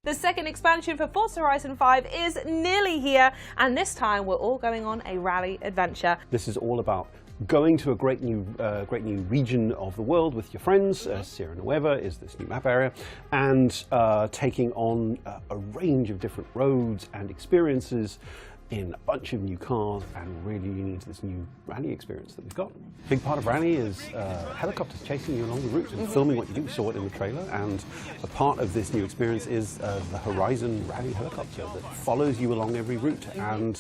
The second expansion for Forza Horizon 5 is nearly here, and this time we're all going on a rally adventure. This is all about going to a great new region of the world with your friends. Sierra Nueva is this new map area, and taking on a range of different roads and experiences in a bunch of new cars, and really leaning into this new rally experience that we've got. A big part of rally is helicopters chasing you along the route and filming what you do. We saw it in the trailer, and a part of this new experience is the Horizon Rally helicopter that follows you along every route, and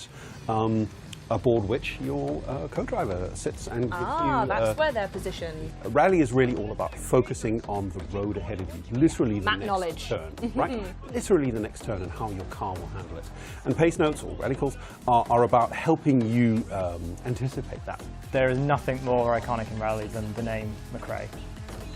aboard which your co-driver sits and gives you... that's where they're positioned. Rally is really all about focusing on the road ahead of you, literally the next turn, right? Literally the next turn and how your car will handle it. And pace notes, or rally calls, are about helping you anticipate that. There is nothing more iconic in rally than the name McRae.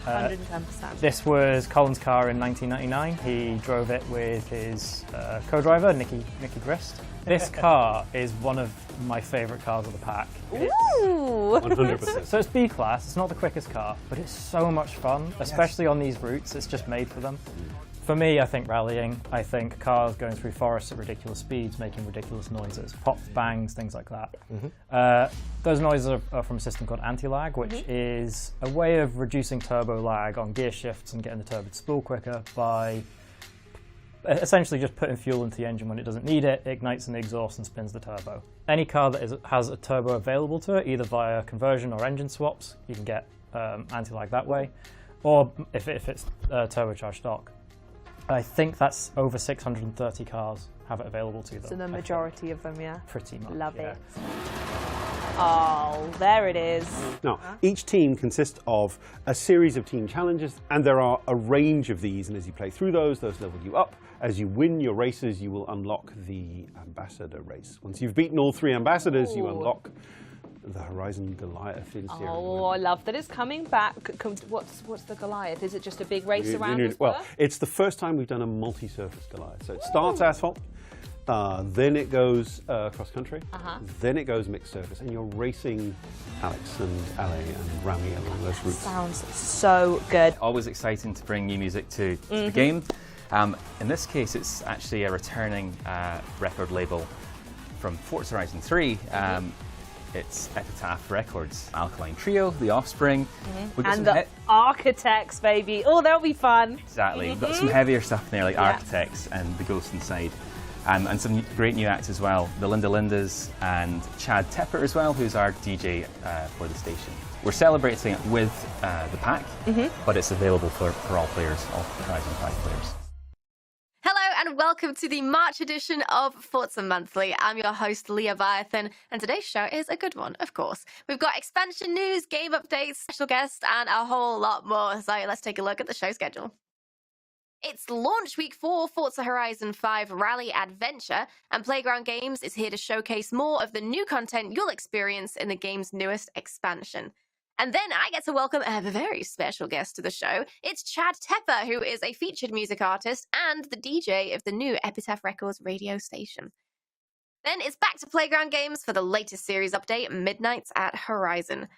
110%. This was Colin's car in 1999. He drove it with his co-driver, Nicky Grist. This car is one of my favourite cars of the pack. Ooh! 100%. So it's B-class, it's not the quickest car, but it's so much fun, especially on these routes. It's just made for them. For me, I think rallying, I think cars going through forests at ridiculous speeds, making ridiculous noises, pops, bangs, things like that. Those noises are from a system called anti-lag, which is a way of reducing turbo lag on gear shifts and getting the turbo to spool quicker by essentially just putting fuel into the engine when it doesn't need it, ignites in the exhaust and spins the turbo. Any car that has a turbo available to it, either via conversion or engine swaps, you can get anti-lag that way, or if it's turbocharged stock. I think that's over 630 cars have it available to them. So the majority of them, yeah? Pretty much, Love yeah. it. Oh, there it is. Now, each team consists of a series of team challenges, and there are a range of these, and as you play through those level you up. As you win your races, you will unlock the Ambassador race. Once you've beaten all 3 ambassadors, you unlock the Horizon Goliath in Sierra Nueva. I love that it's coming back. What's the Goliath? Is it just a big race around? Well, it's the first time we've done a multi-surface Goliath. So it starts asphalt, then it goes cross-country, then it goes mixed surface, and you're racing Alex and Ale and Rami along those routes. Sounds so good. Always exciting to bring new music to the game. In this case, it's actually a returning record label from Forza Horizon 3. It's Epitaph Records, Alkaline Trio, The Offspring. And the Architects, baby. Oh, that'll be fun. Exactly. We've got some heavier stuff in there, like Architects and The Ghost Inside. And some great new acts as well. The Linda Lindas and Chad Tepper as well, who's our DJ for the station. We're celebrating it with the pack, but it's available for all players, all Horizon 5 players. And welcome to the March edition of Forza Monthly. I'm your host, Leah Biathan, and today's show is a good one, of course. We've got expansion news, game updates, special guests, and a whole lot more. So let's take a look at the show schedule. It's launch week for Forza Horizon 5 Rally Adventure, and Playground Games is here to showcase more of the new content you'll experience in the game's newest expansion. And then I get to welcome a very special guest to the show. It's Chad Tepper, who is a featured music artist and the DJ of the new Epitaph Records radio station. Then it's back to Playground Games for the latest series update, Midnights at Horizon.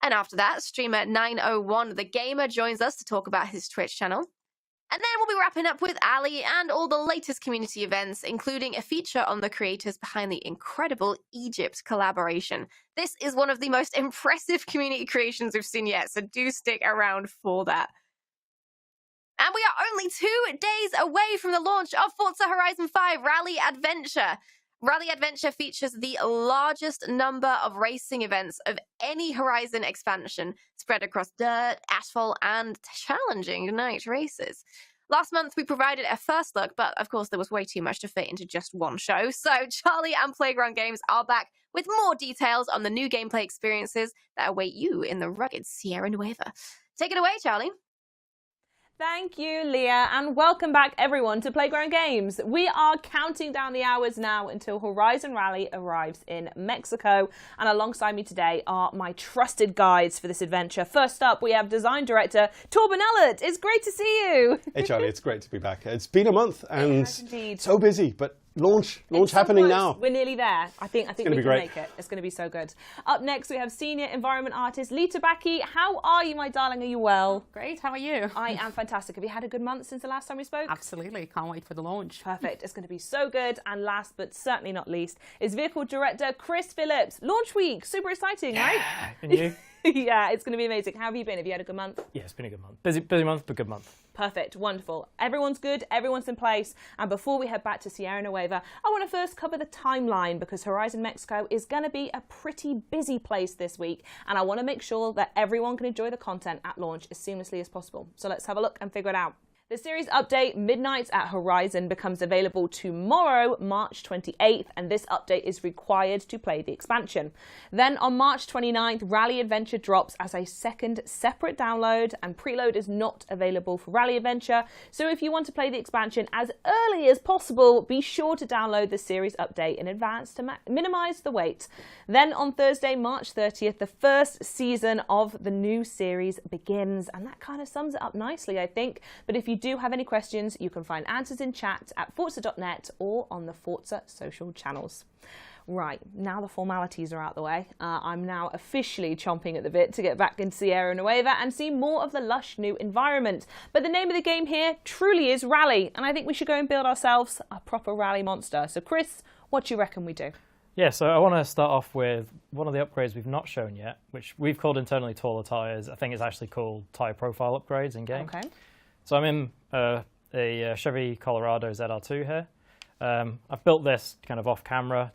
And after that, streamer 901 The Gamer joins us to talk about his Twitch channel. And then we'll be wrapping up with Ali and all the latest community events, including a feature on the creators behind the incredible Egypt collaboration. This is one of the most impressive community creations we've seen yet, so do stick around for that. And we are only 2 days away from the launch of Forza Horizon 5 Rally Adventure. Rally Adventure features the largest number of racing events of any Horizon expansion, spread across dirt, asphalt, and challenging night races. Last month, we provided a first look, but of course there was way too much to fit into just one show, so Charlie and Playground Games are back with more details on the new gameplay experiences that await you in the rugged Sierra Nueva. Take it away, Charlie. Thank you, Leah, and welcome back everyone to Playground Games. We are counting down the hours now until Horizon Rally arrives in Mexico, and alongside me today are my trusted guides for this adventure. First up, we have design director Torben Ellert. It's great to see you. Hey Charlie, it's great to be back. It's been a month and so busy, but Launch It's so happening close. now. We're nearly there. I think we be can great. make it. It's going to be so good. Up next, we have senior environment artist Lita Baki. How are you, my darling? Are you well? Great, how are you? I am fantastic. Have you had a good month since the last time we spoke? Absolutely, can't wait for the launch. Perfect. It's going to be so good. And last but certainly not least is vehicle director Chris Phillips. Launch week. Super exciting, right? And you? Yeah, it's going to be amazing. How have you been? Have you had a good month? Yeah, it's been a good month. Busy month, but good month. Perfect. Wonderful. Everyone's good. Everyone's in place. And before we head back to Sierra Nueva, I want to first cover the timeline because Horizon Mexico is going to be a pretty busy place this week. And I want to make sure that everyone can enjoy the content at launch as seamlessly as possible. So let's have a look and figure it out. The series update Midnights at Horizon becomes available tomorrow, March 28th, and this update is required to play the expansion. Then on March 29th, Rally Adventure drops as a second separate download, and preload is not available for Rally Adventure. So if you want to play the expansion as early as possible, be sure to download the series update in advance to minimize the wait. Then on Thursday, March 30th, the first season of the new series begins, and that kind of sums it up nicely, I think. But if you do have any questions, you can find answers in chat at forza.net or on the Forza social channels. Right, now the formalities are out the way. I'm now officially chomping at the bit to get back in Sierra Nueva and see more of the lush new environment. But the name of the game here truly is Rally, and I think we should go and build ourselves a proper rally monster. So Chris, what do you reckon we do? Yeah, so I want to start off with one of the upgrades we've not shown yet, which we've called internally taller tyres. I think it's actually called tyre profile upgrades in game. Okay. So I'm in a Chevy Colorado ZR2 here. I've built this kind of off camera,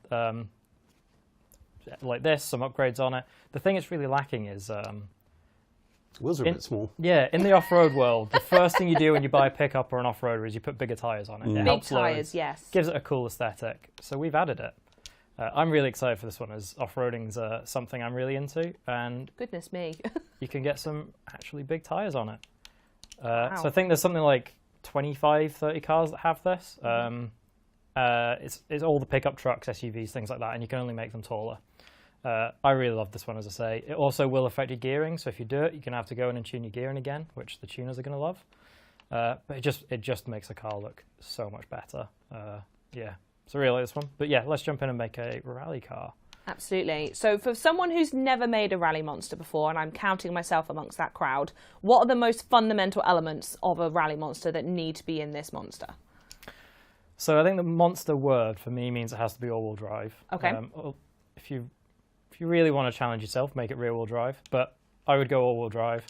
like this, some upgrades on it. The thing it's really lacking is... Wheels are a bit small. Yeah, in the off-road world, the first thing you do when you buy a pickup or an off-roader is you put bigger tyres on it. It Big helps tyres, loads, yes. gives it a cool aesthetic. So we've added it. I'm really excited for this one, as off-roading's something I'm really into, and Goodness me. you can get some actually big tyres on it. Wow. So I think there's something like 25, 30 cars that have this. It's all the pickup trucks, SUVs, things like that, and you can only make them taller. I really love this one, as I say. It also will affect your gearing, so if you do it, you're going to have to go in and tune your gearing again, which the tuners are going to love. But it just makes a car look so much better. Yeah, so I really like this one. But yeah, let's jump in and make a rally car. Absolutely. So for someone who's never made a rally monster before, and I'm counting myself amongst that crowd, what are the most fundamental elements of a rally monster that need to be in this monster? So I think the monster word for me means it has to be all-wheel drive. Okay. If you really want to challenge yourself, make it rear-wheel drive, but I would go all-wheel drive.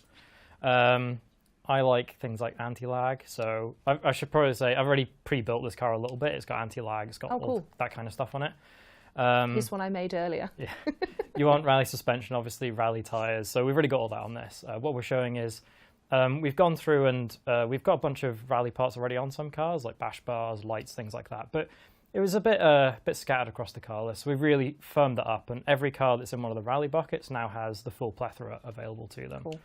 I like things like anti-lag, so I should probably say I've already pre-built this car a little bit. It's got anti-lag, it's got all that kind of stuff on it. This one I made earlier. Yeah. You want rally suspension, obviously, rally tyres, so we've already got all that on this. What we're showing is we've gone through and we've got a bunch of rally parts already on some cars, like bash bars, lights, things like that, but it was a bit scattered across the car list. So we've really firmed that up, and every car that's in one of the rally buckets now has the full plethora available to them. Cool.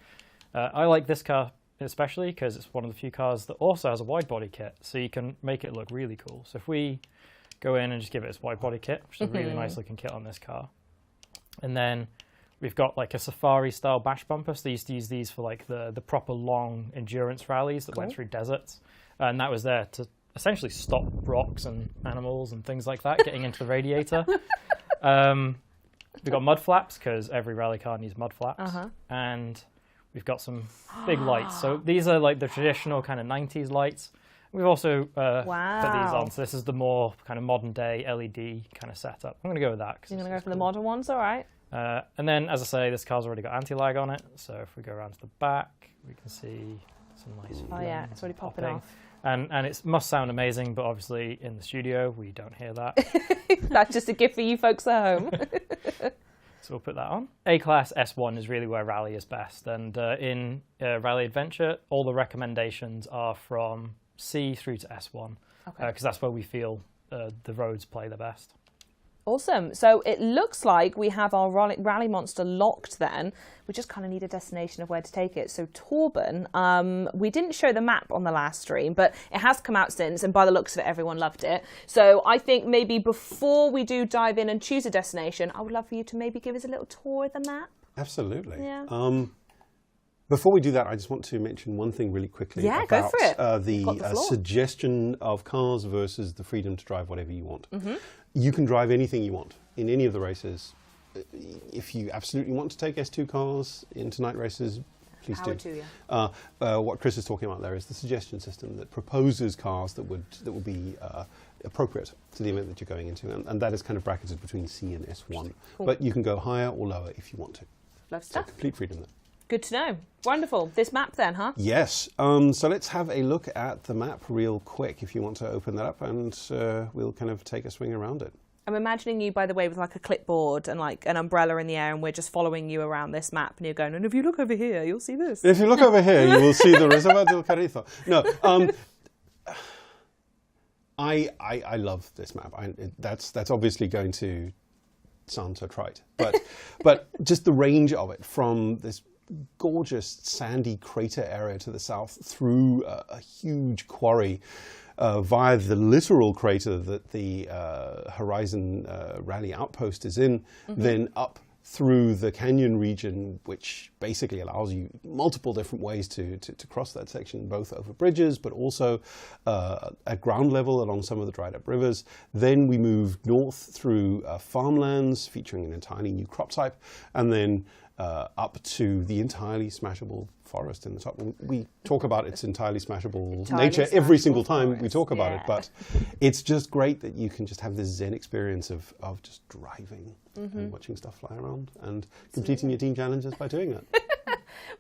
I like this car especially because it's one of the few cars that also has a wide body kit, so you can make it look really cool. So if we go in and just give it its wide body kit, which is a really nice looking kit on this car, and then we've got like a safari style bash bumper. So they used to use these for like the proper long endurance rallies that went through deserts, and that was there to essentially stop rocks and animals and things like that getting into the radiator. We've got mud flaps because every rally car needs mud flaps, and we've got some big lights. So these are like the traditional kind of 90s lights. We've also put these on. So this is the more kind of modern day LED kind of setup. I'm going to go with that. You're going to go for the modern ones, all right. And then, as I say, this car's already got anti-lag on it. So if we go around to the back, we can see some nice. Oh yeah, it's already popping off. And it must sound amazing, but obviously in the studio we don't hear that. That's just a gift for you folks at home. So we'll put that on. A-Class S1 is really where Rally is best. And in Rally Adventure, all the recommendations are from C through to S1, because that's where we feel the roads play the best. Awesome. So it looks like we have our rally monster locked then. We just kind of need a destination of where to take it. So Torben, we didn't show the map on the last stream, but it has come out since, and by the looks of it, everyone loved it. So I think maybe before we do dive in and choose a destination, I would love for you to maybe give us a little tour of the map. Absolutely. Yeah. Before we do that, I just want to mention one thing really quickly Yeah, go about for it. the Got the floor. suggestion of cars versus the freedom to drive whatever you want. You can drive anything you want in any of the races. If you absolutely want to take S2 cars into night races, please Power do. to you. What Chris is talking about there is the suggestion system that proposes cars that would be appropriate to the event that you're going into, and that is kind of bracketed between C and S1. Cool. But you can go higher or lower if you want to. Love So stuff. complete freedom there. Good to know. Wonderful. This map then, huh? Yes. So let's have a look at the map real quick. If you want to open that up, and we'll kind of take a swing around it. I'm imagining you, by the way, with like a clipboard and like an umbrella in the air, and we're just following you around this map, and you're going, and if you look over here, you'll see this. If you look over here, you will see the Reserva del Carrizo. No, I love this map. That's obviously going to sound so trite, but just the range of it, from this gorgeous sandy crater area to the south through a huge quarry via the literal crater that the Horizon Rally outpost is in, then up through the canyon region, which basically allows you multiple different ways to cross that section, both over bridges, but also at ground level along some of the dried up rivers. Then we move north through farmlands featuring an entirely new crop type, and then up to the entirely smashable forest in the top. We talk about its entirely smashable nature every single time we talk about it, but it's just great that you can just have this zen experience of just driving and watching stuff fly around and completing your team challenges by doing that.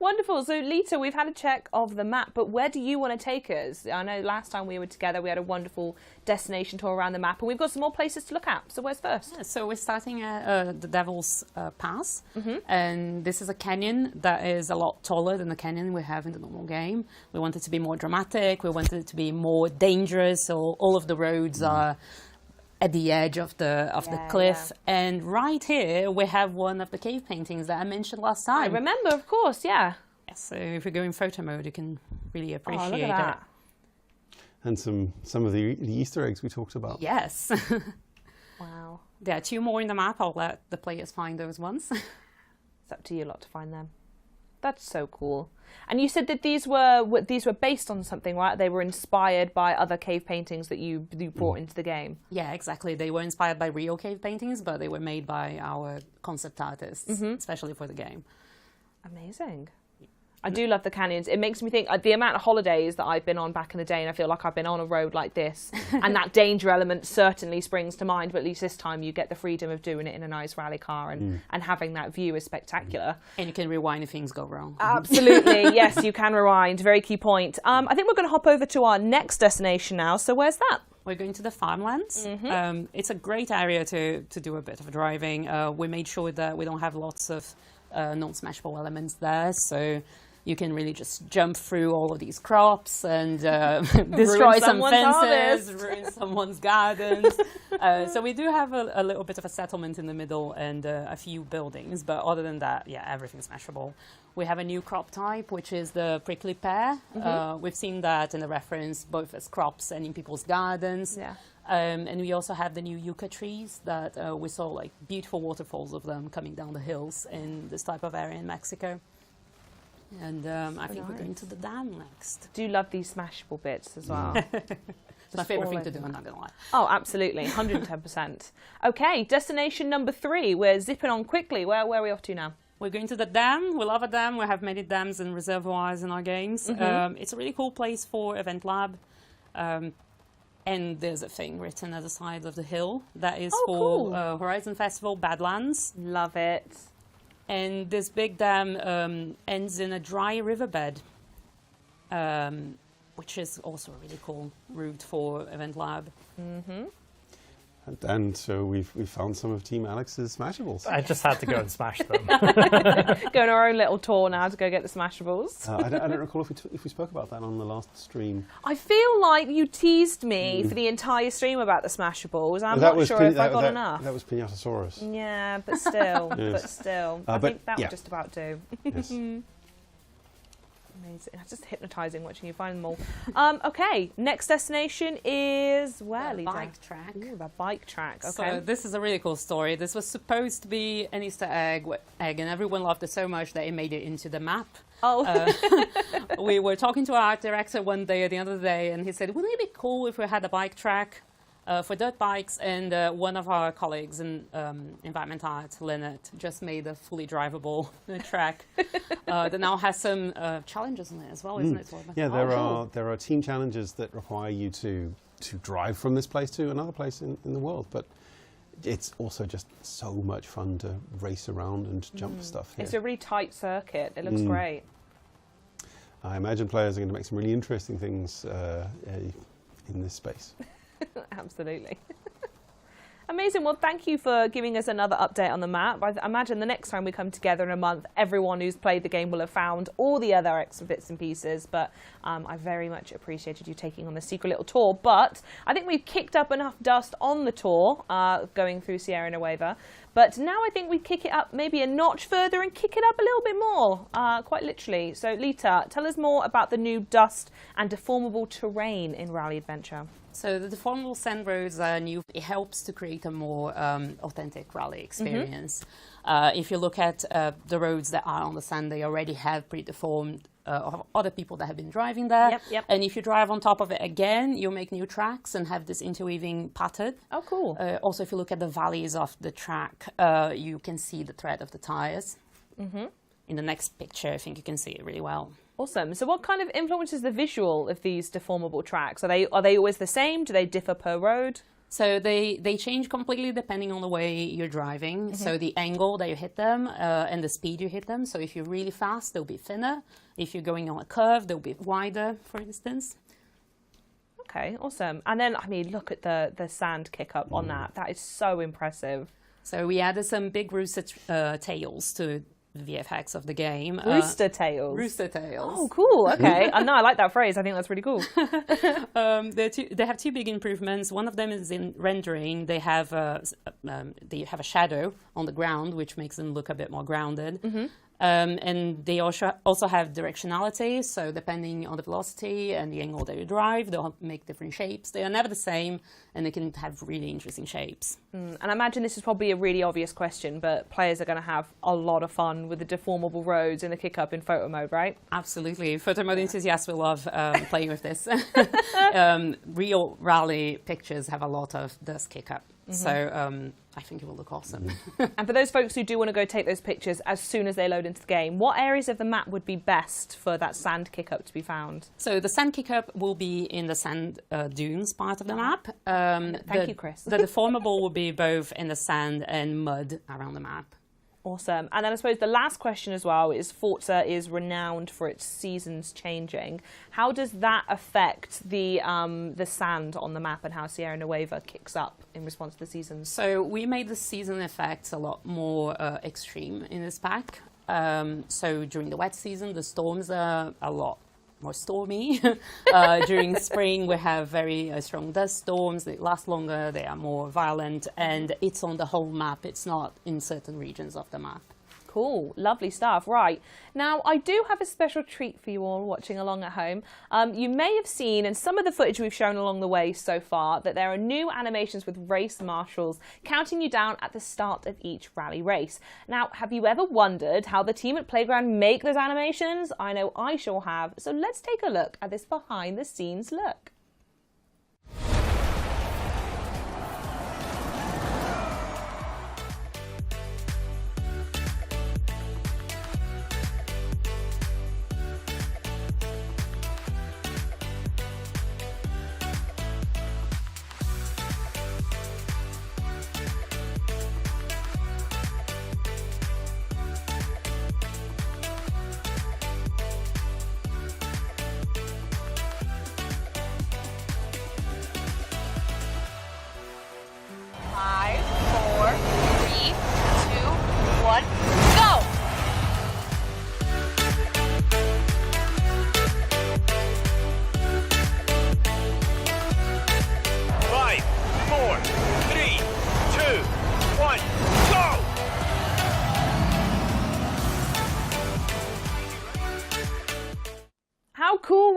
Wonderful. So, Lita, we've had a check of the map, but where do you want to take us? I know last time we were together, we had a wonderful destination tour around the map, and we've got some more places to look at. So, where's first? So we're starting at the Devil's Pass, and this is a canyon that is a lot taller than the canyon we have in the normal game. We want it to be more dramatic. We want it to be more dangerous. So all of the roads are at the edge of the cliff, and right here we have one of the cave paintings that I mentioned last time. I remember, of course, yeah. Yes, so if we go in photo mode, you can really appreciate look at that. it. And some of the Easter eggs we talked about. Yes. Wow. There are 2 more in the map. I'll let the players find those ones. It's up to you lot to find them. That's so cool. And you said that these were based on something, right? They were inspired by other cave paintings that you brought into the game. Yeah, exactly. They were inspired by real cave paintings, but they were made by our concept artists, especially for the game. Amazing. I do love the canyons. It makes me think the amount of holidays that I've been on back in the day, and I feel like I've been on a road like this, and that danger element certainly springs to mind, but at least this time you get the freedom of doing it in a nice rally car, and having that view is spectacular. And you can rewind if things go wrong. Absolutely. Yes, you can rewind. Very key point. I think we're going to hop over to our next destination now. So where's that? We're going to the farmlands. It's a great area to do a bit of driving. We made sure that we don't have lots of non-smashable elements there, so you can really just jump through all of these crops and destroy some fences, ruin someone's gardens. So we do have a little bit of a settlement in the middle and a few buildings, but other than that, yeah, everything's smashable. We have a new crop type, which is the prickly pear. We've seen that in the reference both as crops and in people's gardens. Yeah. And we also have the new yucca trees that we saw like beautiful waterfalls of them coming down the hills in this type of area in Mexico. And I think we're going to the dam next. Do love these smashable bits as well. It's my favourite thing to do, I'm not going to lie. Oh, absolutely, 110%. Okay, destination number 3. We're zipping on quickly. Where are we off to now? We're going to the dam. We love a dam. We have many dams and reservoirs in our games. It's a really cool place for EventLab. And there's a thing written at the side of the hill that is for cool. Horizon Festival Badlands. Love it. And this big dam ends in a dry riverbed, which is also a really cool route for EventLab. And so we found some of Team Alex's smashables. I just had to go and smash them. Go on our own little tour now to go get the smashables. I don't recall if we spoke about that on the last stream. I feel like you teased me for the entire stream about the smashables. I'm not sure if I got enough. That was Pinatasaurus. Yeah, but still, Yes. I think that yeah. would just about do. Yes. Amazing. It's just hypnotising watching you find them all. Okay, next destination is where, The Lita? bike track. Ooh, the bike track. Okay. So this is a really cool story. This was supposed to be an Easter egg, and everyone loved it so much that it made it into the map. Oh. We were talking to our art director one day at the end of the day, and he said, wouldn't it be cool if we had a bike track for dirt bikes? And one of our colleagues in environmental art, Lynette, just made a fully drivable track that now has some challenges in it as well, isn't it? Yeah, there are team challenges that require you to drive from this place to another place in the world, but it's also just so much fun to race around and jump stuff here. It's a really tight circuit. It looks great. I imagine players are going to make some really interesting things in this space. Absolutely. Amazing. Well, thank you for giving us another update on the map. I imagine the next time we come together in a month, everyone who's played the game will have found all the other extra bits and pieces. But I very much appreciated you taking on the secret little tour. But I think we've kicked up enough dust on the tour going through Sierra Nueva. But now I think we kick it up maybe a notch further and kick it up a little bit more, quite literally. So, Lita, tell us more about the new dust and deformable terrain in Rally Adventure. So the deformable sand roads are new. It helps to create a more authentic rally experience. If you look at the roads that are on the sand, they already have pre-deformed of other people that have been driving there. Yep. And if you drive on top of it again, you'll make new tracks and have this interweaving pattern. Oh, cool. Also, if you look at the valleys of the track, you can see the tread of the tires. In the next picture, I think you can see it really well. Awesome. So what kind of influences the visual of these deformable tracks? Are they always the same? Do they differ per road? So they change completely depending on the way you're driving. So the angle that you hit them and the speed you hit them. So if you're really fast, they'll be thinner. If you're going on a curve, they'll be wider, for instance. Okay, awesome. And then, I mean, look at the sand kick up on that. That is so impressive. So we added some big rooster tails to the VFX of the game. Rooster tails. Rooster tails. Oh, cool. Okay. No, I like that phrase. I think that's really cool. They have two big improvements. One of them is in rendering. They have a shadow on the ground, which makes them look a bit more grounded. And they also have directionality. So depending on the velocity and the angle that you drive, they'll make different shapes. They are never the same, and they can have really interesting shapes. And I imagine this is probably a really obvious question, but players are going to have a lot of fun with the deformable roads and the kick up in photo mode, right? Absolutely. Photo mode enthusiasts will love playing with this. Real rally pictures have a lot of dust kick up. So I think it will look awesome. And for those folks who do want to go take those pictures as soon as they load into the game, what areas of the map would be best for that sand kick up to be found? So the sand kick up will be in the sand dunes part of the map. Thank you, Chris. The deformable will be both in the sand and mud around the map. Awesome. And then I suppose the last question as well is Forza is renowned for its seasons changing. How does that affect the sand on the map and how Sierra Nueva kicks up in response to the seasons? So we made the season effects a lot more extreme in this pack. So during the wet season, the storms are a lot more stormy. During spring, we have very strong dust storms. They last longer, they are more violent, and it's on the whole map. It's not in certain regions of the map. Cool, lovely stuff. Right, now I do have a special treat for you all watching along at home. You may have seen in some of the footage we've shown along the way so far that there are new animations with race marshals counting you down at the start of each rally race. Now, have you ever wondered how the team at Playground make those animations? I know I sure have. So let's take a look at this behind the scenes look.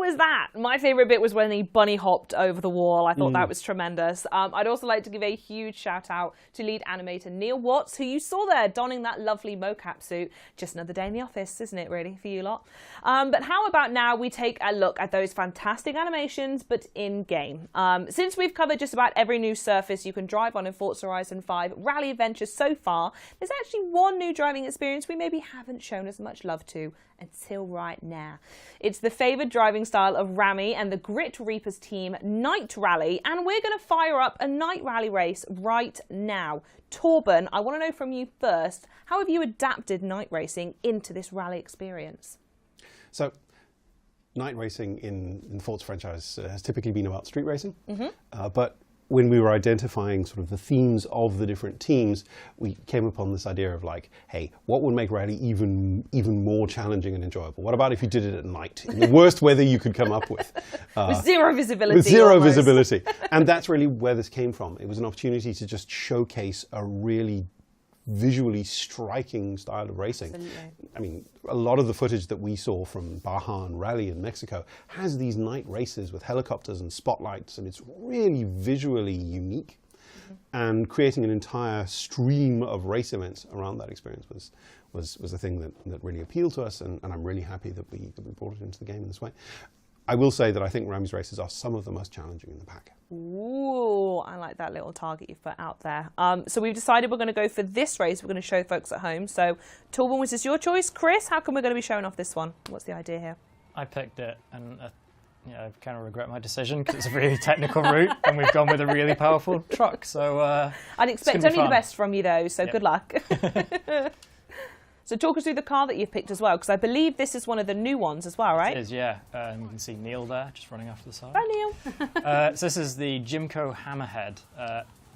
was that. My favourite bit was when he bunny hopped over the wall. I thought that was tremendous. I'd also like to give a huge shout out to lead animator Neil Watts, who you saw there donning that lovely mocap suit. Just another day in the office, isn't it, really, for you lot? But how about now we take a look at those fantastic animations, but in-game. Since we've covered just about every new surface you can drive on in Forza Horizon 5 Rally Adventure so far, there's actually one new driving experience we maybe haven't shown as much love to until right now. It's the favoured driving style of Rami and the Grit Reapers team Night Rally, and we're going to fire up a night rally race right now. Torben, I want to know from you first, how have you adapted night racing into this rally experience? So, night racing in the Forza franchise has typically been about street racing, but when we were identifying sort of the themes of the different teams, we came upon this idea of like, hey, what would make rally even more challenging and enjoyable? What about if you did it at night, in the worst weather you could come up with? With zero visibility. With zero almost. visibility. And that's really where this came from. It was an opportunity to just showcase a really visually striking style of racing. Absolutely. I mean, a lot of the footage that we saw from Baja and Rally in Mexico has these night races with helicopters and spotlights, and it's really visually unique. And creating an entire stream of race events around that experience was a thing that really appealed to us, and I'm really happy that we brought it into the game in this way. I will say that I think Rami's races are some of the most challenging in the pack. Ooh, I like that little target you've put out there. So we've decided we're going to go for this race. We're going to show folks at home. So, Torben, was this your choice? Chris, how come we're going to be showing off this one? What's the idea here? I picked it, and I kind of regret my decision because it's a really technical route, and we've gone with a really powerful truck. So I'd expect only the best from you, though. So good luck. So talk us through the car that you've picked as well, because I believe this is one of the new ones as well, right? It is, yeah. You can see Neil there, just running off to the side. Bye, Neil. So this is the Jimco Hammerhead.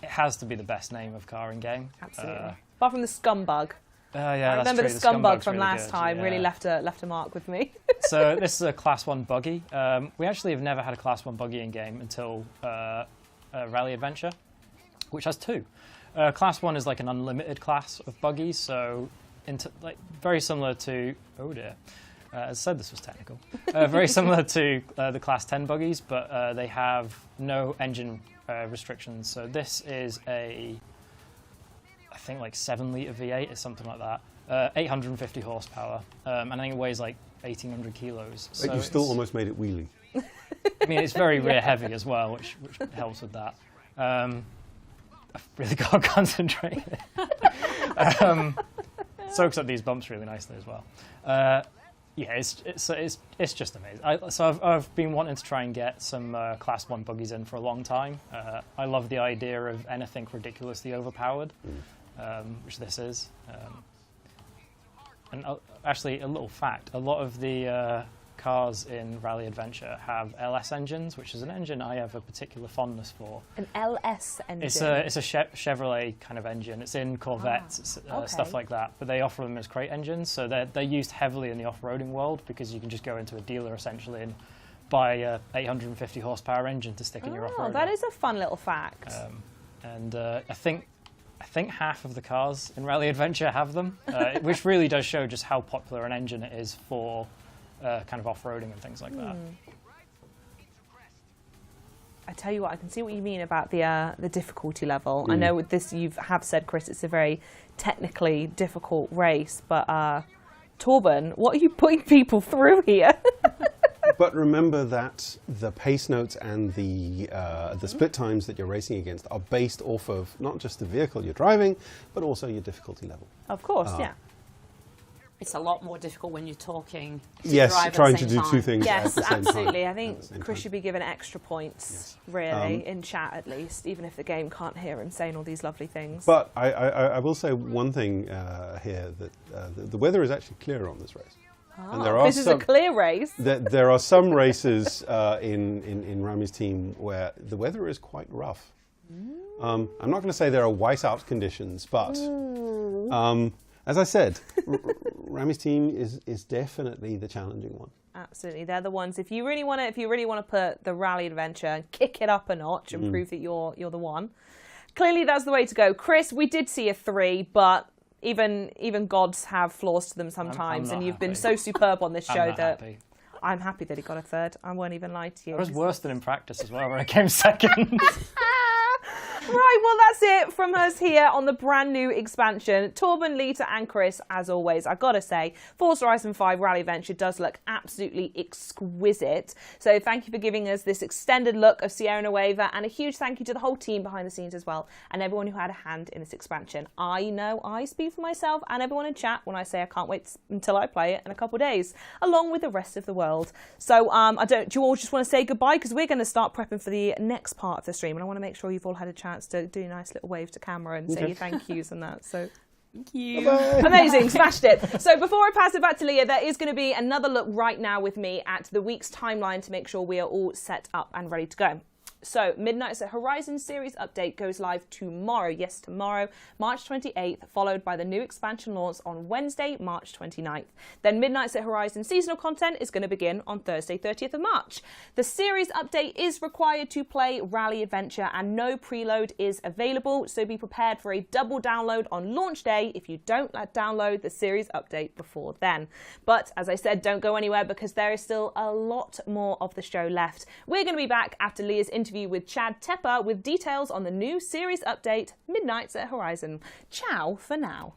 It has to be the best name of car in game. Absolutely. Apart from the Scumbug. Yeah, I remember the Scumbug from last time. Really left a mark with me. So this is a Class 1 buggy. We actually have never had a Class 1 buggy in game until Rally Adventure, which has two. Class 1 is like an unlimited class of buggies, so very similar to, oh dear, as I said, this was technical. Very similar to the Class 10 buggies, but they have no engine restrictions. So this is I think like 7-litre V8 or something like that. 850 horsepower, and I think it weighs like 1,800 kilos. So you still almost made it wheelie. I mean, it's very rear heavy as well, which helps with that. I've really got to concentrate. Soaks up these bumps really nicely as well. Yeah, it's just amazing. So I've been wanting to try and get some Class 1 buggies in for a long time. I love the idea of anything ridiculously overpowered, which this is. And actually, a little fact, a lot of the cars in Rally Adventure have LS engines, which is an engine I have a particular fondness for. An LS engine? It's a Chevrolet kind of engine. It's in Corvettes, stuff like that. But they offer them as crate engines, so they're used heavily in the off-roading world because you can just go into a dealer essentially and buy a 850 horsepower engine to stick in your off-road. That is a fun little fact. And I think half of the cars in Rally Adventure have them, which really does show just how popular an engine it is for kind of off-roading and things like that. I tell you what, I can see what you mean about the difficulty level. I know with this you have said, Chris, it's a very technically difficult race, but Torben, what are you putting people through here? But remember that the pace notes and the split times that you're racing against are based off of not just the vehicle you're driving, but also your difficulty level. Of course, yeah. It's a lot more difficult when you're talking. Yes, drive trying at the to same do time. two things at Yes, the same absolutely. time. I think Chris should be given extra points, really, in chat at least, even if the game can't hear him saying all these lovely things. But I will say one thing here, that the weather is actually clear on this race. And there are this is a clear race. There are some races in Rami's team where the weather is quite rough. I'm not going to say there are whiteout conditions, but as I said, Rami's team is definitely the challenging one. Absolutely, they're the ones. If you really want to put the Rally Adventure and kick it up a notch and prove that you're the one, clearly that's the way to go. Chris, we did see a 3, but even gods have flaws to them sometimes, and you've been so superb on this show that I'm happy that he got a third. I won't even lie to you. It was worse than in practice as well, where I came second. Right, well, that's it from us here on the brand new expansion. Torben, Lita, and Chris, as always, I've got to say, Forza Horizon 5 Rally Adventure does look absolutely exquisite. So thank you for giving us this extended look of Sierra Nueva, and a huge thank you to the whole team behind the scenes as well, and everyone who had a hand in this expansion. I know I speak for myself and everyone in chat when I say I can't wait until I play it in a couple of days, along with the rest of the world. So do you all just want to say goodbye? Because we're going to start prepping for the next part of the stream, and I want to make sure you've all had a chance to do a nice little wave to camera and say your thank yous and that. So Thank you. amazing, smashed it. So before I pass it back to Leah, there is going to be another look right now with me at the week's timeline to make sure we are all set up and ready to go. So, Midnight's Horizon series update goes live tomorrow. Yes, tomorrow, March 28th, followed by the new expansion launch on Wednesday, March 29th. Then Midnight's Horizon seasonal content is going to begin on Thursday, 30th of March. The series update is required to play Rally Adventure, and no preload is available, so be prepared for a double download on launch day if you don't download the series update before then. But, as I said, don't go anywhere because there is still a lot more of the show left. We're going to be back after Leah's interview with Chad Tepper with details on the new series update, Midnight's at Horizon. Ciao for now.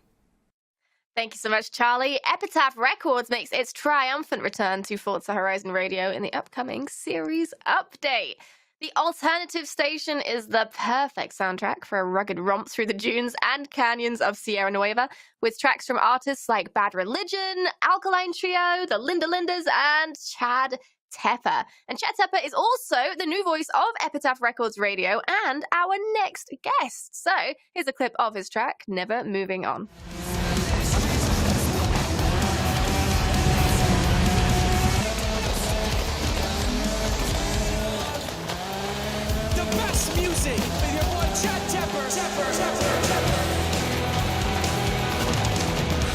Thank you so much, Charlie. Epitaph Records makes its triumphant return to Forza Horizon Radio in the upcoming series update. The alternative station is the perfect soundtrack for a rugged romp through the dunes and canyons of Sierra Nueva, with tracks from artists like Bad Religion, Alkaline Trio, the Linda Lindas, and Chad Tepper. And Chad Tepper is also the new voice of Epitaph Records Radio and our next guest. So here's a clip of his track, Never Moving On. The best music with your boy Chad Tepper.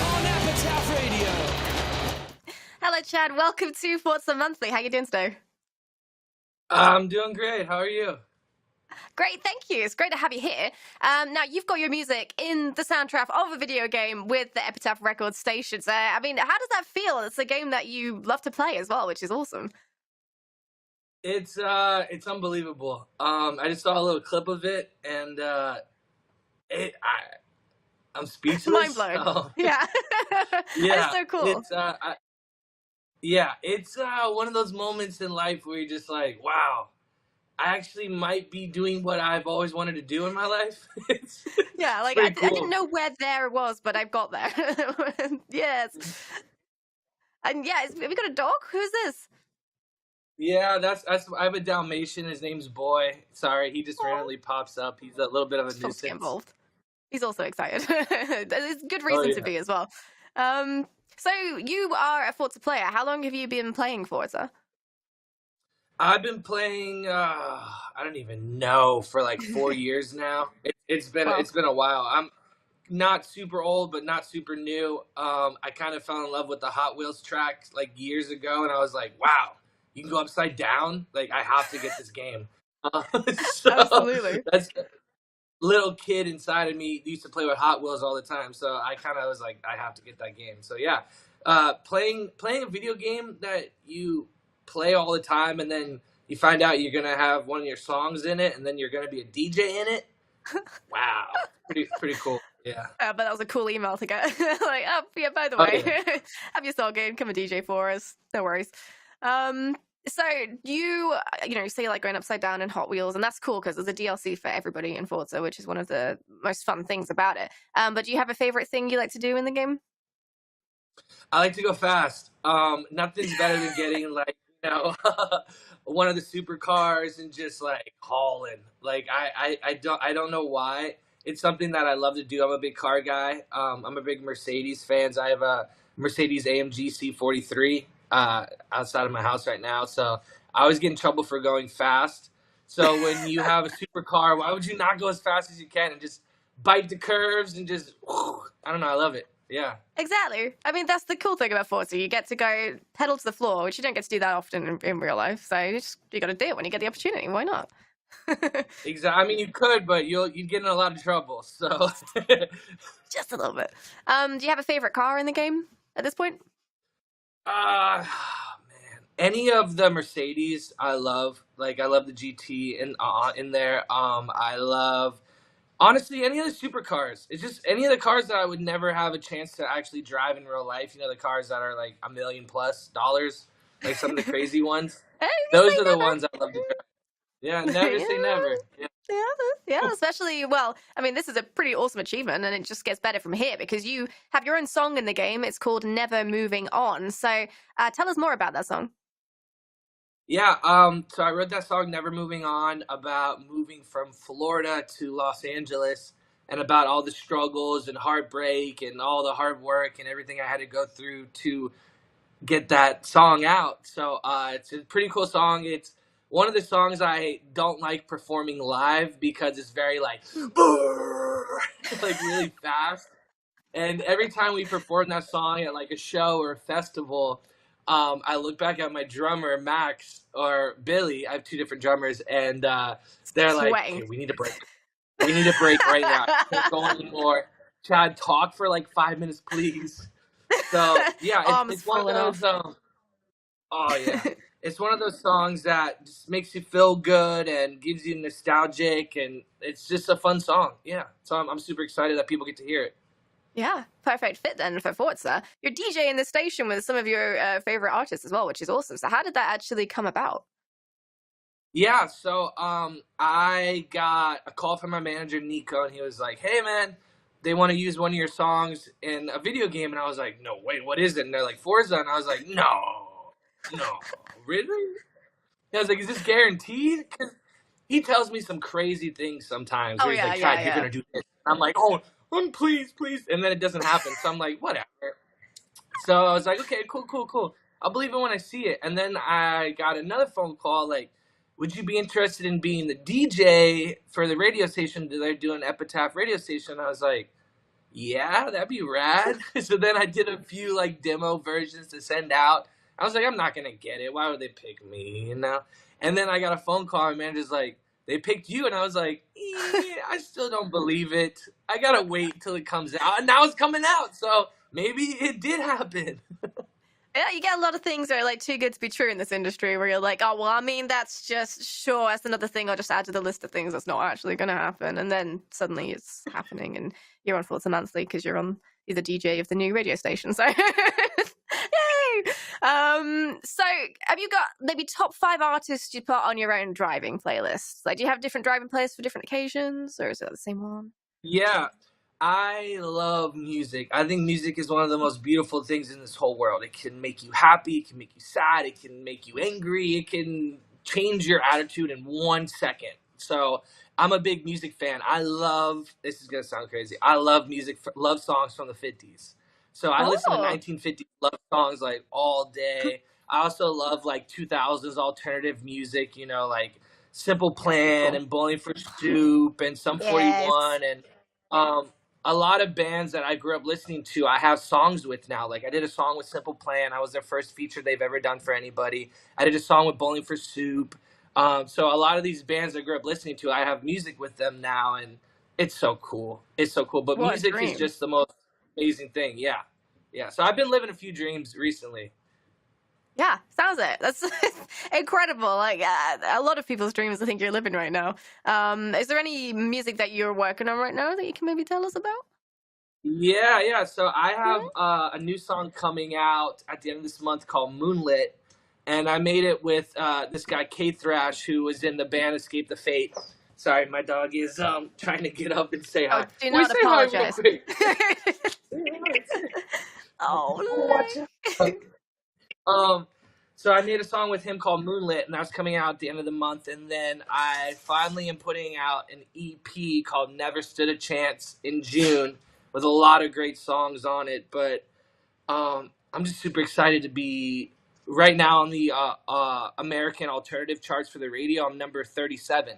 On Epitaph Radio. Hello, Chad. Welcome to Forza Monthly. How you doing today? I'm doing great. How are you? Great, thank you. It's great to have you here. Now, you've got your music in the soundtrack of a video game with the Epitaph Records station. So, I mean, how does that feel? It's a game that you love to play as well, which is awesome. It's unbelievable. I just saw a little clip of it, and I'm speechless. Mind blown. Yeah. Yeah, That's so cool. It's one of those moments in life where you're just like, wow, I actually might be doing what I've always wanted to do in my life. Yeah, like I didn't know where there was, but I've got there. Yes. And yeah, have you got a dog? Who's this? Yeah, that's I have a Dalmatian. His name's Boy. Sorry, he just randomly pops up. He's a little bit of a Dogs get nuisance. involved. He's also excited. There's good reason to be as well. So you are a Forza player. How long have you been playing Forza? I've been playing. I don't even know, for like 4 years now. It's been a while. I'm not super old, but not super new. I kind of fell in love with the Hot Wheels track like years ago, and I was like, wow, you can go upside down. Like, I have to get this game. So Absolutely. that's little kid inside of me used to play with Hot Wheels all the time. So I kind of was like, I have to get that game. So yeah, playing a video game that you play all the time, and then you find out you're gonna have one of your songs in it, and then you're gonna be a DJ in it. Wow, pretty cool. Yeah. But that was a cool email to get. Like, oh yeah, by the way, yeah. have your song game, come a DJ for us. No worries. So you say you like going upside down in Hot Wheels, and that's cool because there's a DLC for everybody in Forza, which is one of the most fun things about it. But do you have a favorite thing you like to do in the game? I like to go fast. Nothing's better than getting like, one of the supercars and just like hauling. Like I don't know why. It's something that I love to do. I'm a big car guy. I'm a big Mercedes fan. I have a Mercedes AMG C43 outside of my house right now. So I always get in trouble for going fast. So when you have a supercar, why would you not go as fast as you can and just bite the curves and just, I don't know, I love it. Yeah. Exactly. I mean, that's the cool thing about Forza. You get to go pedal to the floor, which you don't get to do that often in real life. So you got to do it when you get the opportunity. Why not? Exactly. I mean, you could, but you'd get in a lot of trouble. So just a little bit. Do you have a favorite car in the game at this point? Man, any of the Mercedes I love. Like I love the GT in there. I love honestly any of the supercars. It's just any of the cars that I would never have a chance to actually drive in real life. You know, the cars that are like $1 million plus, like some of the crazy ones. Hey, you Those say are the never. ones I love to drive. Yeah, never say never. Yeah. Yeah, especially, well, I mean, this is a pretty awesome achievement, and it just gets better from here because you have your own song in the game. It's called Never Moving On. So tell us more about that song. Yeah, so I wrote that song Never Moving On about moving from Florida to Los Angeles and about all the struggles and heartbreak and all the hard work and everything I had to go through to get that song out. So it's a pretty cool song. It's one of the songs I don't like performing live because it's very like like really fast. And every time we perform that song at like a show or a festival, I look back at my drummer Max or Billy. I have two different drummers, and they're like, "Okay, we need a break. We need a break right now. I can't go anymore. Chad, talk for like 5 minutes, please." So yeah, it's one of those. Oh yeah, it's one of those songs that just makes you feel good and gives you nostalgic, and it's just a fun song. Yeah, so I'm super excited that people get to hear it. Yeah, perfect fit then for Forza. You're DJing the station with some of your favorite artists as well, which is awesome. So how did that actually come about? Yeah, so I got a call from my manager Nico, and he was like, "Hey man, they want to use one of your songs in a video game," and I was like, "No, wait, what is it?" And they're like, "Forza," and I was like, "No, really?" And I was like, "Is this guaranteed?" Because he tells me some crazy things sometimes. Where he's like, "Chad, you're gonna do this." And I'm like, "Oh, please, please," and then it doesn't happen. So I'm like, "Whatever." So I was like, "Okay, cool. I'll believe it when I see it." And then I got another phone call like, "Would you be interested in being the DJ for the radio station that they're doing, Epitaph radio station?" I was like, "Yeah, that'd be rad." So then I did a few like demo versions to send out. I was like, "I'm not gonna get it. Why would they pick me?" You know. And then I got a phone call, and manager's like, "They picked you," and I was like, I still don't believe it. I gotta wait till it comes out, and now it's coming out, so maybe it did happen. Yeah, you get a lot of things that are like too good to be true in this industry where you're like, oh, well, I mean, that's just, sure, that's another thing I'll just add to the list of things that's not actually going to happen. And then suddenly it's happening and you're on Forza Monthly because you're the DJ of the new radio station. So, yay! So have you got maybe top 5 artists you put on your own driving playlists? Like, do you have different driving playlists for different occasions or is it the same one? Yeah, I love music. I think music is one of the most beautiful things in this whole world. It can make you happy, it can make you sad, it can make you angry, it can change your attitude in 1 second. So I'm a big music fan. This is going to sound crazy, I love love songs from the 50s. So I listen to 1950s love songs like all day. I also love like 2000s alternative music, you know, like Simple Plan and Bowling for Soup and Sum 41 and a lot of bands that I grew up listening to, I have songs with now. Like I did a song with Simple Plan. I was their first feature they've ever done for anybody. I did a song with Bowling for Soup. So a lot of these bands I grew up listening to, I have music with them now, and it's so cool. It's so cool. But What a music dream. is just the most amazing thing. Yeah. So I've been living a few dreams recently. Yeah, sounds it. That's incredible. Like a lot of people's dreams, I think you're living right now. Is there any music that you're working on right now that you can maybe tell us about? Yeah. So I have a new song coming out at the end of this month called Moonlit, and I made it with this guy K Thrash, who was in the band Escape the Fate. Sorry, my dog is trying to get up and say hi. Oh, do not apologize. Oh, so I made a song with him called Moonlit, and that's coming out at the end of the month. And then I finally am putting out an EP called Never Stood a Chance in June with a lot of great songs on it. But I'm just super excited to be right now on the American alternative charts for the radio. I'm number 37.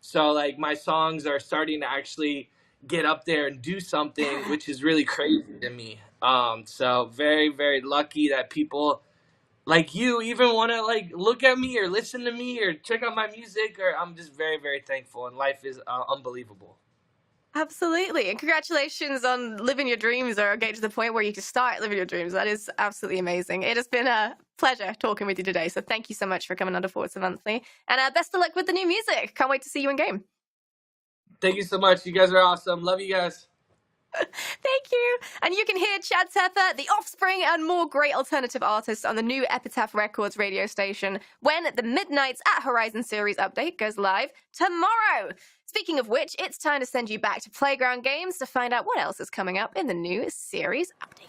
So like my songs are starting to actually get up there and do something, which is really crazy to me. So very, very lucky that people like you even want to like look at me or listen to me or check out my music. Or I'm just very, very thankful, and life is unbelievable. Absolutely. And congratulations on living your dreams or getting to the point where you can start living your dreams. That is absolutely amazing. It has been a pleasure talking with you today. So thank you so much for coming on to Forza Monthly. And best of luck with the new music. Can't wait to see you in game. Thank you so much. You guys are awesome. Love you guys. Thank you. And you can hear Chad Tepper, The Offspring, and more great alternative artists on the new Epitaph Records radio station when the Midnights at Horizon series update goes live tomorrow. Speaking of which, it's time to send you back to Playground Games to find out what else is coming up in the new series update.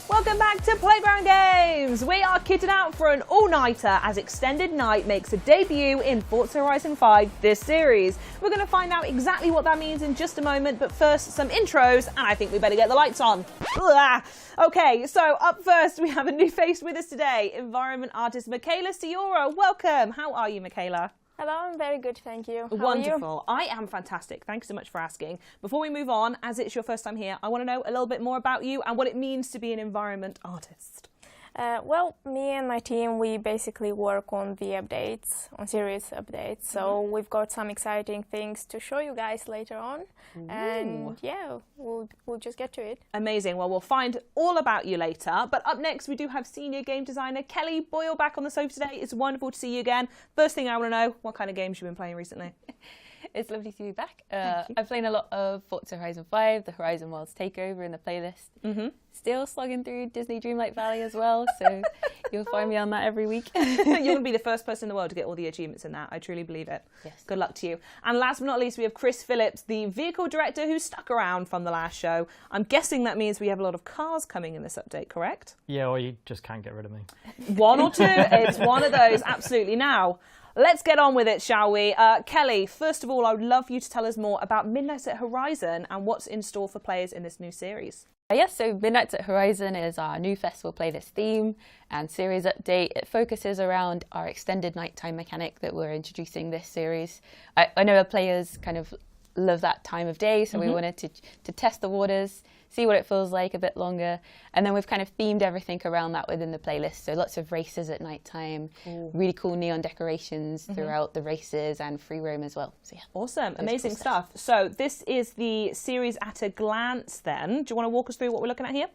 Welcome back to Playground Games! We are kitted out for an all-nighter as Extended Night makes a debut in Forza Horizon 5 this series. We're going to find out exactly what that means in just a moment, but first some intros, and I think we better get the lights on. Ugh. Okay, so up first we have a new face with us today, environment artist Michaela Ciora. Welcome! How are you, Michaela? Hello, I'm very good, thank you. How Wonderful. Are I am fantastic. Thanks so much for asking. Before we move on, as it's your first time here, I want to know a little bit more about you and what it means to be an environment artist. Well, me and my team, we basically work on the updates, on series updates. So we've got some exciting things to show you guys later on. Ooh. And yeah, we'll just get to it. Amazing. Well, we'll find all about you later. But up next, we do have senior game designer Kelly Boyle back on the sofa today. It's wonderful to see you again. First thing I want to know, what kind of games you've been playing recently? It's lovely to be back. I've played a lot of Forza Horizon 5, the Horizon Worlds Takeover in the playlist. Still slogging through Disney Dreamlight Valley as well, so you'll find me on that every week. You're going to be the first person in the world to get all the achievements in that. I truly believe it. Yes. Good luck to you. And last but not least, we have Chris Phillips, the vehicle director who stuck around from the last show. I'm guessing that means we have a lot of cars coming in this update, correct? Yeah, or you just can't get rid of me. One or two. It's one of those, absolutely. Now, let's get on with it, shall we? Kelly, first of all, I would love you to tell us more about Midnights at Horizon and what's in store for players in this new series. Yes, so Midnights at Horizon is our new festival playlist theme and series update. It focuses around our extended nighttime mechanic that we're introducing this series. I know our players kind of love that time of day, so we wanted to test the waters, see what it feels like a bit longer, and then we've kind of themed everything around that within the playlist. So lots of races at nighttime, really cool neon decorations throughout the races, and free roam as well. So yeah, awesome, amazing stuff. So this is the series at a glance then. Do you want to walk us through what we're looking at here?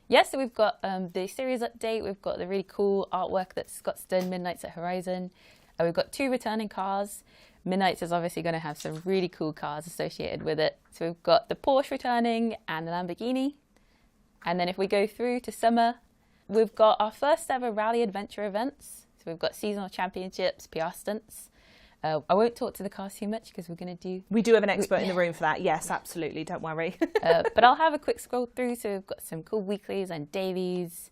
Yes, so we've got the series update, we've got the really cool artwork that Scott's done, Midnights at Horizon. We've got 2 returning cars. Midnights is obviously going to have some really cool cars associated with it. So we've got the Porsche returning and the Lamborghini. And then if we go through to summer, we've got our first ever Rally Adventure events. So we've got seasonal championships, PR stunts. I won't talk to the cars too much because we're going to do... We do have an expert in the room for that. Yes, absolutely. Don't worry. But I'll have a quick scroll through. So we've got some cool weeklies and dailies,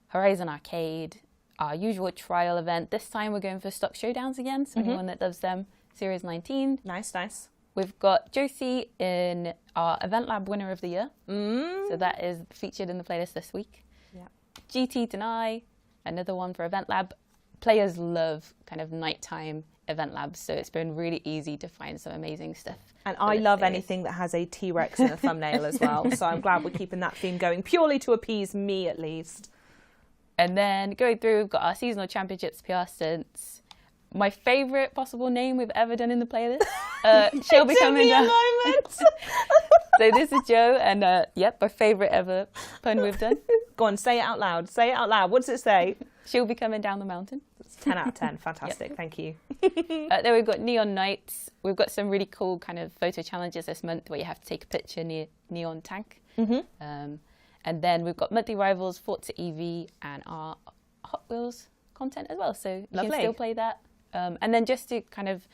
Horizon Arcade, our usual trial event. This time we're going for stock showdowns again. So anyone that does them, Series 19. Nice, nice. We've got Josie in our EventLab Winner of the Year. So that is featured in the playlist this week. Yeah. GT Deny, another one for EventLab. Players love kind of nighttime event labs, so it's been really easy to find some amazing stuff. And I love anything that has a T-Rex in a thumbnail as well, so I'm glad we're keeping that theme going, purely to appease me at least. And then going through, we've got our seasonal championships, PR stunts. My favourite possible name we've ever done in the playlist. She'll be coming down. So this is Joe, and yep, my favourite ever pun we've done. Go on, say it out loud. Say it out loud. What does it say? She'll be coming down the mountain. It's 10 out of 10. Fantastic. Thank you. Then we've got Neon Nights. We've got some really cool kind of photo challenges this month where you have to take a picture near Neon Tank. And then we've got monthly rivals, Forza EV, and our Hot Wheels content as well. So you can still play that. And then just to kind of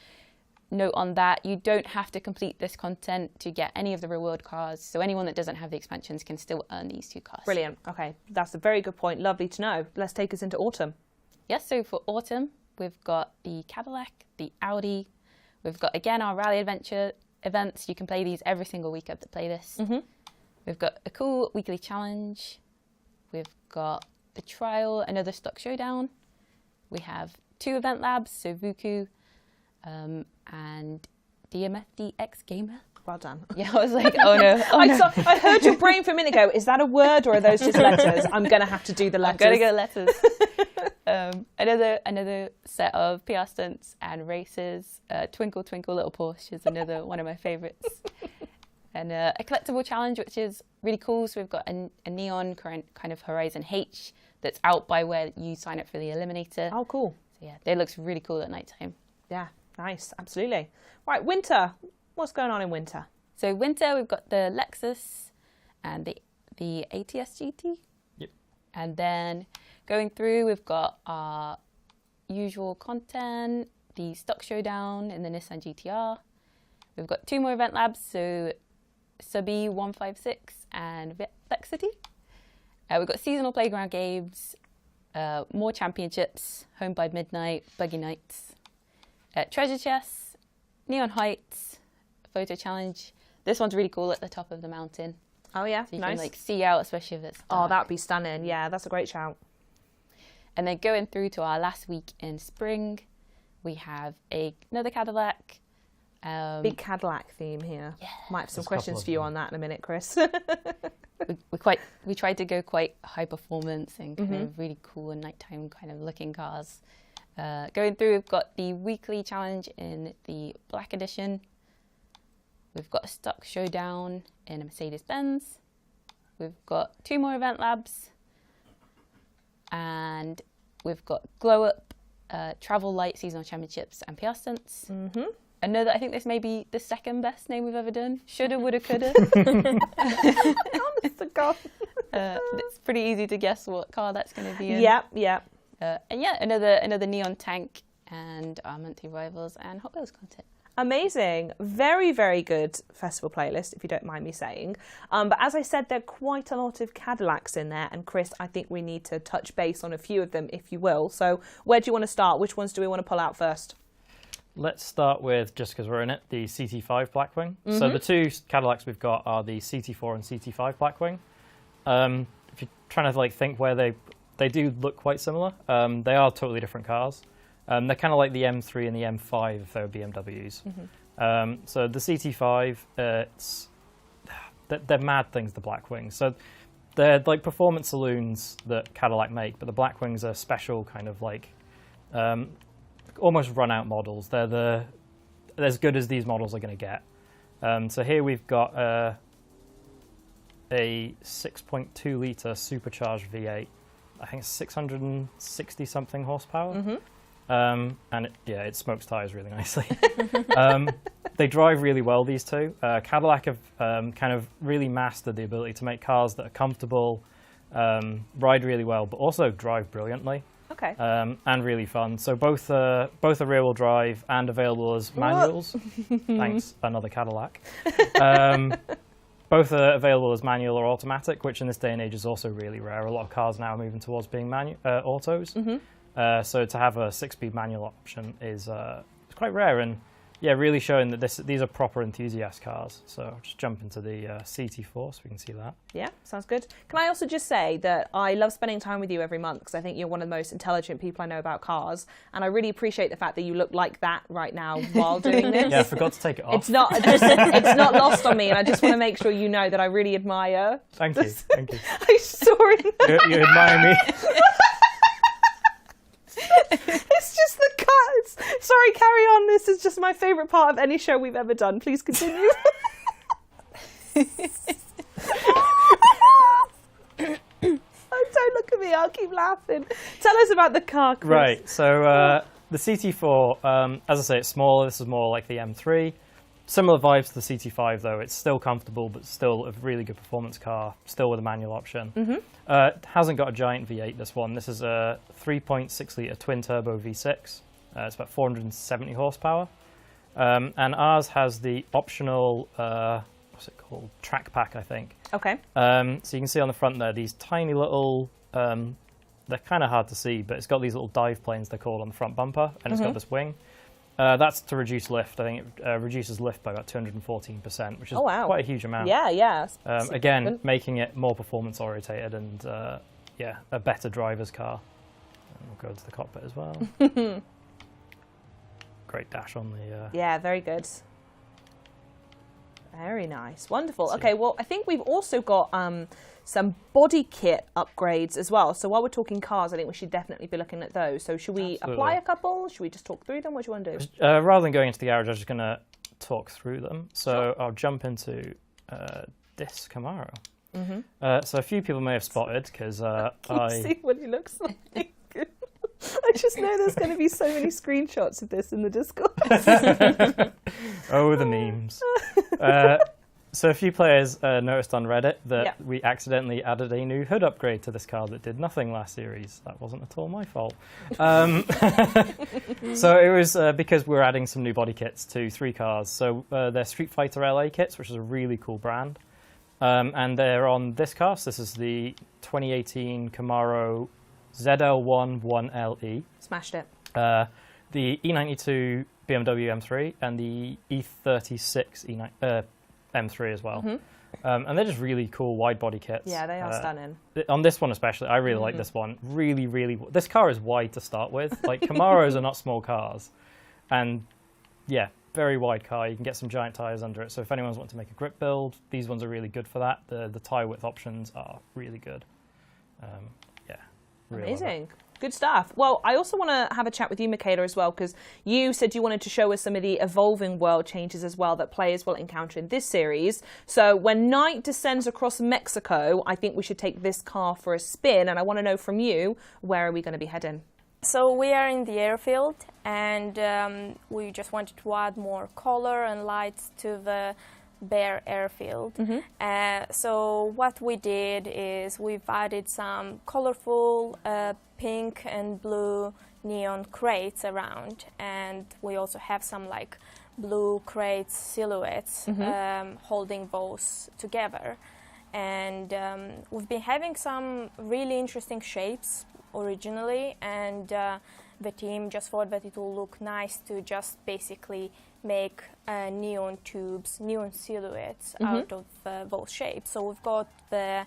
note on that, you don't have to complete this content to get any of the reward cars. So anyone that doesn't have the expansions can still earn these 2 cars. Brilliant. Okay, that's a very good point. Lovely to know. Let's take us into autumn. Yes, so for autumn, we've got the Cadillac, the Audi. We've got, again, our Rally Adventure events. You can play these every single week of the playlist. We've got a cool weekly challenge. We've got the trial, another stock showdown. We have 2 event labs, so Vuku and DMFDX Gamer. Well done. Yeah, I was like, oh no. I heard your brain for a minute ago. Is that a word or are those just letters? I'm going to have to do the letters. I'm going to go letters. Another set of PR stunts and races. Twinkle Twinkle Little Porsche is another one of my favourites. And a collectible challenge, which is really cool. So we've got a neon kind of Horizon H that's out by where you sign up for the Eliminator. Oh, cool. So yeah, they looks really cool at night time. Yeah, nice, absolutely. Right, winter. What's going on in winter? So winter, we've got the Lexus and the ATS GT. Yep. And then going through, we've got our usual content, the Stock Showdown in the Nissan GTR. We've got 2 more event labs, so Subby 156 and Vexity. We've got seasonal playground games, more championships, Home by Midnight, Buggy Nights, treasure chests, Neon Heights, photo challenge. This one's really cool at the top of the mountain. Oh yeah, So you nice. can like see out, especially if it's dark. Oh, that'd be stunning. Yeah, that's a great shout. And then going through to our last week in spring, we have another Cadillac. Big Cadillac theme here. Yeah. Might have some There's a questions couple for you of on that in a minute, Chris. We tried to go quite high performance and kind of really cool and nighttime kind of looking cars. Going through, we've got the weekly challenge in the Black Edition. We've got a Stock Showdown in a Mercedes-Benz. We've got 2 more event labs. And we've got Glow Up, Travel Light Seasonal Championships and PR Stunts. Mm-hmm. I think this may be the second best name we've ever done. Shoulda, woulda, coulda. Honest to God. It's pretty easy to guess what car that's going to be in. Yep, yep. And yeah, another neon tank and our monthly rivals and Hot Wheels content. Amazing. Very, very good festival playlist, if you don't mind me saying. But as I said, there are quite a lot of Cadillacs in there. And Chris, I think we need to touch base on a few of them, if you will. So where do you want to start? Which ones do we want to pull out first? Let's start with, just because we're in it, the CT5 Blackwing. So the 2 Cadillacs we've got are the CT4 and CT5 Blackwing. If you're trying to like think where they do look quite similar, they are totally different cars. They're kind of like the M3 and the M5 if they were BMWs. So the CT5, they're mad things, the Blackwings. So they're like performance saloons that Cadillac make, but the Blackwings are special kind of like almost run-out models. They're as good as these models are going to get. So here we've got a 6.2 litre supercharged V8. I think it's 660 something horsepower. And it smokes tyres really nicely. They drive really well, these two. Cadillac have kind of really mastered the ability to make cars that are comfortable, ride really well, but also drive brilliantly. Okay. And really fun. So both are rear-wheel drive and available as manuals. Thanks, another Cadillac. Both are available as manual or automatic, which in this day and age is also really rare. A lot of cars now are moving towards being autos. So to have a 6-speed manual option is it's quite rare, and yeah, really showing that these are proper enthusiast cars. So I'll just jump into the CT4 so we can see that. Yeah, sounds good. Can I also just say that I love spending time with you every month because I think you're one of the most intelligent people I know about cars, and I really appreciate the fact that you look like that right now while doing this. Yeah, I forgot to take it off. It's not lost on me, and I just want to make sure you know that I really admire. Thank you. Thank you. I saw it. You admire me. It's just the cuts. Sorry, carry on. This is just my favourite part of any show we've ever done. Please continue. Don't look at me. I'll keep laughing. Tell us about the car, Chris. Right. So the CT4, as I say, it's smaller. This is more like the M3. Similar vibes to the CT5, though. It's still comfortable, but still a really good performance car, still with a manual option. It hasn't got a giant V8, this one. This is a 3.6-litre twin-turbo V6. It's about 470 horsepower. And ours has the optional, what's it called? Track pack, I think. Okay. So you can see on the front there, these tiny little, they're kind of hard to see, but it's got these little dive planes, they're called, on the front bumper, and it's got this wing. That's to reduce lift. I think it reduces lift by about 214%, which is quite a huge amount. Yeah, yeah. Again, making it more performance orientated and a better driver's car. And we'll go to the cockpit as well. Great dash on the... Yeah, very good. Very nice. Wonderful. Okay, well, I think we've also got some body kit upgrades as well. So while we're talking cars, I think we should definitely be looking at those. So should we apply a couple? Should we just talk through them? What do you want to do? Rather than going into the garage, I'm just going to talk through them. So I'll jump into this Camaro. So a few people may have spotted because See what he looks like. I just know there's going to be so many screenshots of this in the Discord. Oh, the memes. So a few players noticed on Reddit that we accidentally added a new hood upgrade to this car that did nothing last series. That wasn't at all my fault. So it was because we're adding some new body kits to 3 cars. So they're Street Fighter LA kits, which is a really cool brand. And they're on this car. So this is the 2018 Camaro ZL1 1LE. Smashed it. The E92 BMW M3 and the E36 M3 as well. And they're just really cool wide body kits. Yeah, they are stunning. On this one especially, I really like this one. Really, this car is wide to start with. Like, Camaros are not small cars. And yeah, very wide car. You can get some giant tyres under it. So if anyone's wanting to make a grip build, these ones are really good for that. The tyre width options are really good. Yeah, really Amazing. Good stuff. Well, I also want to have a chat with you, Michaela, as well, because you said you wanted to show us some of the evolving world changes as well that players will encounter in this series. So when night descends across Mexico, I think we should take this car for a spin. And I want to know from you, where are we going to be heading? So we are in the airfield, and we just wanted to add more color and lights to the bare airfield. So what we did is we've added some colorful pink and blue neon crates around, and we also have some like blue crates silhouettes holding those together. And we've been having some really interesting shapes originally, and the team just thought that it will look nice to just basically make neon tubes, neon silhouettes out of those shapes. So we've got the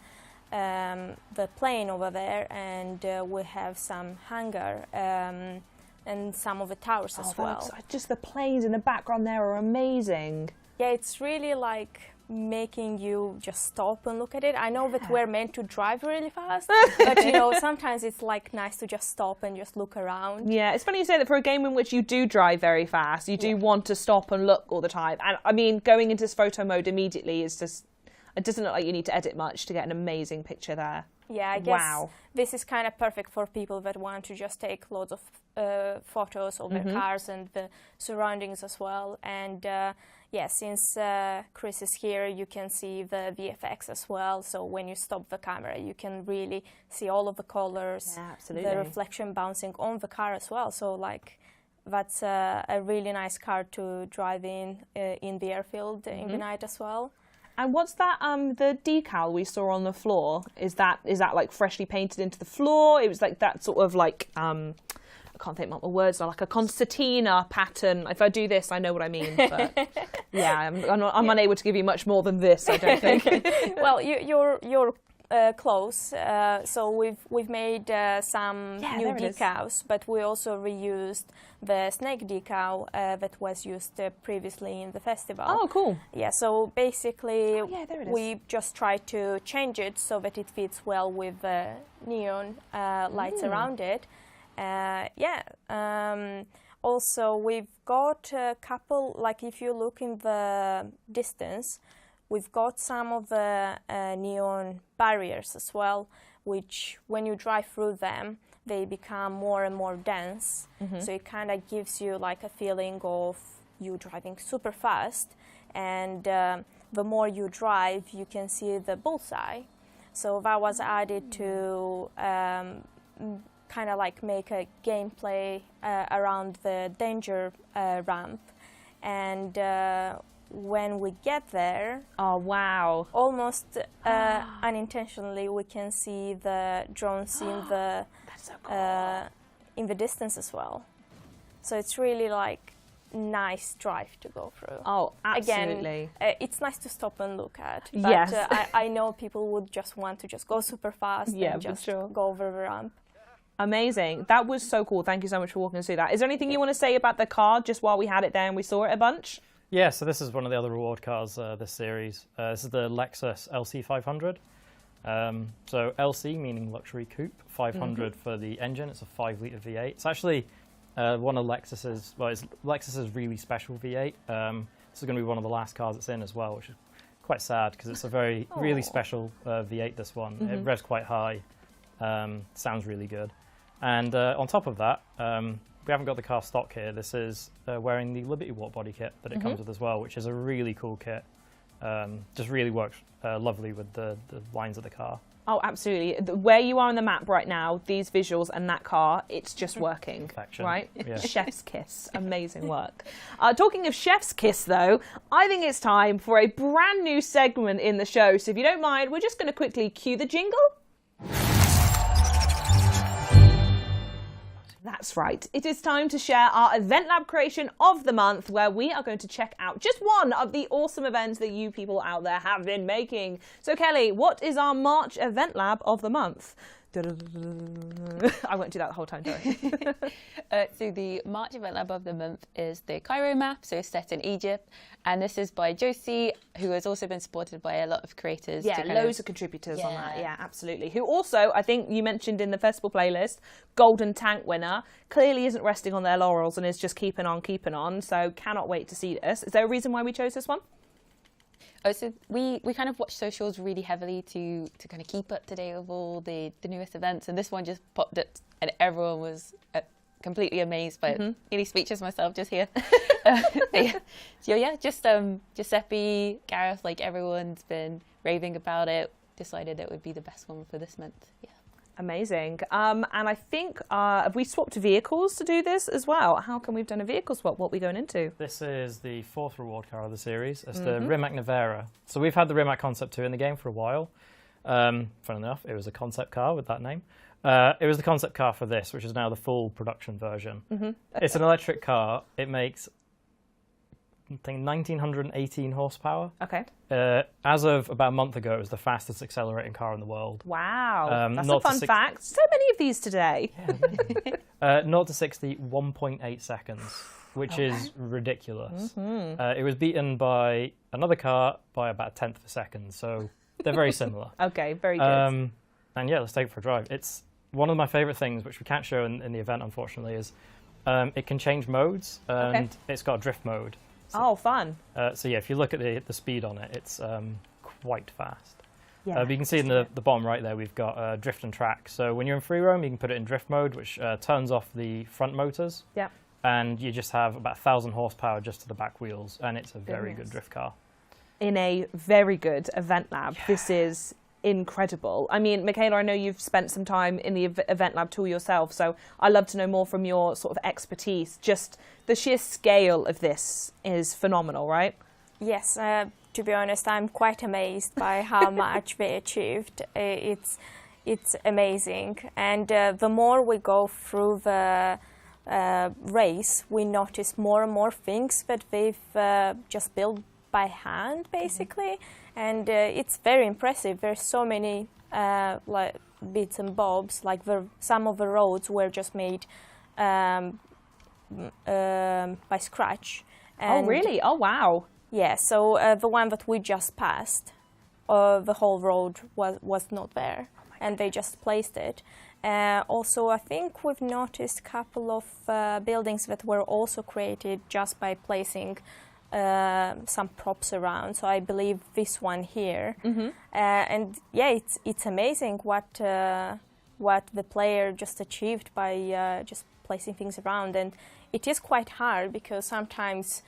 plane over there, and we have some hangar and some of the towers as well. Just the planes in the background there are amazing. Yeah, it's really like making you just stop and look at it. I know that we're meant to drive really fast, but you know, sometimes it's like nice to just stop and just look around. Yeah, it's funny you say that for a game in which you do drive very fast, you do want to stop and look all the time. And I mean, going into this photo mode immediately is just, it doesn't look like you need to edit much to get an amazing picture there. Yeah, I guess this is kind of perfect for people that want to just take loads of photos of their cars and the surroundings as well. And yeah, since Chris is here, you can see the VFX as well. So when you stop the camera, you can really see all of the colors, the reflection bouncing on the car as well. So like, that's a really nice car to drive in the airfield in the night as well. And what's that, the decal we saw on the floor? Is that like freshly painted into the floor? It was like that sort of like, I can't think what the words are, like a concertina pattern. If I do this, I know what I mean. But yeah, I'm unable to give you much more than this, I don't think. Well, you're close. So we've made some new decals, but we also reused the snake decal that was used previously in the festival. Oh, cool. Yeah, so basically we just tried to change it so that it fits well with the neon lights around it. Also, we've got a couple, like if you look in the distance, we've got some of the neon barriers as well, which when you drive through them, they become more and more dense. So it kind of gives you like a feeling of you driving super fast. And the more you drive, you can see the bullseye. So that was added to kind of like make a gameplay around the danger ramp. And when we get there, almost unintentionally, we can see the drones in the in the distance as well. So it's really like nice drive to go through. Oh, absolutely. Again, it's nice to stop and look at. But I know people would just want to just go super fast and just go over the ramp. Amazing. That was so cool. Thank you so much for walking us through that. Is there anything you want to say about the car just while we had it there and we saw it a bunch? Yeah, so this is one of the other reward cars this series. This is the Lexus LC500. So LC meaning luxury coupe, 500 for the engine. It's a 5-litre V8. It's actually one of Lexus's, well, it's Lexus's really special V8. This is going to be one of the last cars it's in as well, which is quite sad because it's a really special V8. This one it revs quite high, sounds really good, and on top of that, we haven't got the car stock here. This is wearing the Liberty Walk body kit that it comes with as well, which is a really cool kit. Just really works lovely with the lines of the car. Oh, absolutely. Where you are on the map right now, these visuals and that car, it's just working, Perfection. right? Yeah. Chef's kiss. Amazing work. Talking of chef's kiss, though, I think it's time for a brand new segment in the show. So if you don't mind, we're just going to quickly cue the jingle. That's right. It is time to share our EventLab creation of the month, where we are going to check out just one of the awesome events that you people out there have been making. So Kelly, what is our March EventLab of the month? I won't do that the whole time, sorry. So the March EventLab of the month is the Cairo map, so it's set in Egypt, and this is by Josie, who has also been supported by a lot of creators. Yeah, loads of contributors on that. Yeah, absolutely. Who also, I think you mentioned in the festival playlist, Golden Tank winner, clearly isn't resting on their laurels and is just keeping on. So cannot wait to see this. Is there a reason why we chose this one? Oh, so we kind of watch socials really heavily to kind of keep up to date with all the newest events, and this one just popped up, and everyone was completely amazed by it. Nearly speechless myself just here. So yeah, just Giuseppe, Gareth, like everyone's been raving about it. Decided it would be the best one for this month. Yeah. Amazing. And I think, have we swapped vehicles to do this as well? How come we've done a vehicle swap? What are we going into? This is the 4th reward car of the series. It's the Rimac Nevera. So we've had the Rimac Concept 2 in the game for a while. Fun enough, it was a concept car with that name. It was the concept car for this, which is now the full production version. It's an electric car. It makes, I think, 1,918 horsepower. Okay. As of about a month ago, it was the fastest accelerating car in the world. Wow, that's a fun fact. So many of these today. Yeah, 0 to 60, 1.8 seconds, which is ridiculous. It was beaten by another car by about 1/10 of a second, so they're very similar. Okay, very good. And yeah, let's take it for a drive. It's one of my favourite things, which we can't show in the event, unfortunately, is it can change modes, and it's got a drift mode. So, fun. So yeah, if you look at the speed on it, it's quite fast. Yeah, but you can see in the bottom right there, we've got drift and track. So when you're in free roam, you can put it in drift mode, which turns off the front motors. Yeah. And you just have about 1,000 horsepower just to the back wheels, and it's a very good drift car. In a very good EventLab, this is incredible. I mean, Michaela, I know you've spent some time in the EventLab tool yourself, so I'd love to know more from your sort of expertise. Just the sheer scale of this is phenomenal, right? Yes, to be honest, I'm quite amazed by how much we achieved. It's amazing, and the more we go through the race, we notice more and more things that we've just built by hand, basically. And it's very impressive. There's so many like bits and bobs. Like some of the roads were just made by scratch. And really? Oh wow! Yeah. So the one that we just passed, the whole road was not there, and they just placed it. Also, I think we've noticed a couple of buildings that were also created just by placing some props around. So I believe this one here, and yeah, it's amazing what the player just achieved by just placing things around. And it is quite hard because sometimes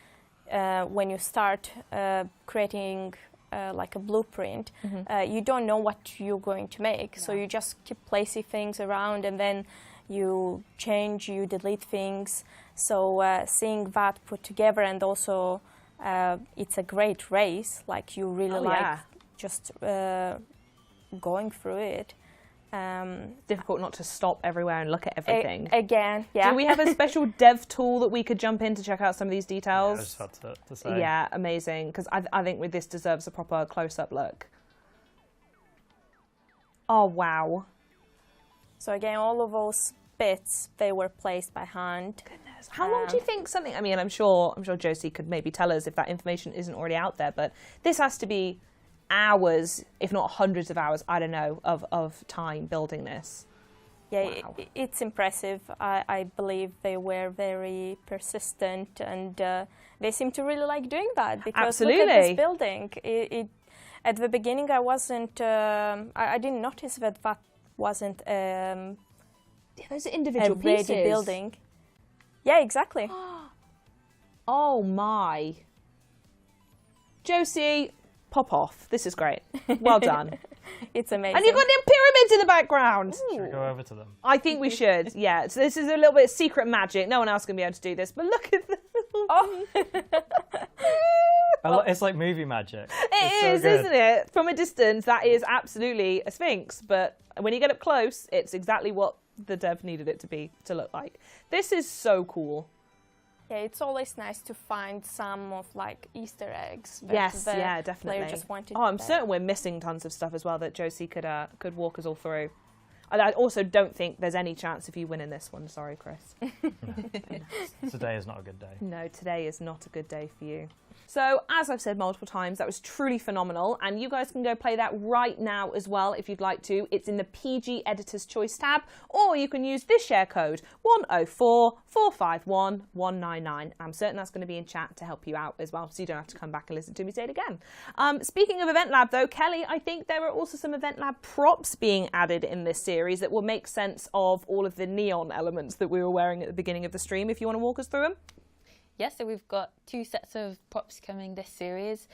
when you start creating like a blueprint, you don't know what you're going to make. So you just keep placing things around, and then you change, you delete things. So seeing that put together, and also it's a great race. Like you really just going through it. Difficult not to stop everywhere and look at everything. Again, yeah. Do we have a special dev tool that we could jump in to check out some of these details? Yeah, I just had to say. Yeah, amazing. Because I think with this deserves a proper close-up look. Oh wow! So again, all of those bits, they were placed by hand. Goodness, how long do you think something? I mean, I'm sure Josie could maybe tell us if that information isn't already out there. But this has to be hours, if not hundreds of hours, I don't know, of time building this. Yeah, wow. It's impressive. I believe they were very persistent, and they seem to really like doing that, because look at this building. At the beginning, I wasn't. I didn't notice that wasn't Those are individual a ready pieces. building. Yeah, exactly. Oh my. Josie, pop off. This is great. Well done. It's amazing. And you've got the pyramids in the background. Should we go over to them? I think we should. Yeah. So this is a little bit of secret magic. No one else can be able to do this. But look at the. Oh. It's like movie magic. It is, isn't it? From a distance, that is absolutely a sphinx. But when you get up close, it's exactly what the dev needed it to look like. This is so cool. Yeah, it's always nice to find some of like Easter eggs. That Yes, the yeah, definitely. player just wanted I'm to certain we're missing tons of stuff as well that Josie could walk us all through. And I also don't think there's any chance of you winning this one. Sorry, Chris. Today is not a good day. No, today is not a good day for you. So, as I've said multiple times, that was truly phenomenal, and you guys can go play that right now as well if you'd like to. It's in the PG Editor's Choice tab, or you can use this share code 104451199. I'm certain that's going to be in chat to help you out as well, so you don't have to come back and listen to me say it again. Speaking of EventLab, though, Kelly, I think there are also some EventLab props being added in this series that will make sense of all of the neon elements that we were wearing at the beginning of the stream, if you want to walk us through them. Yes, so we've got 2 sets of props coming this series.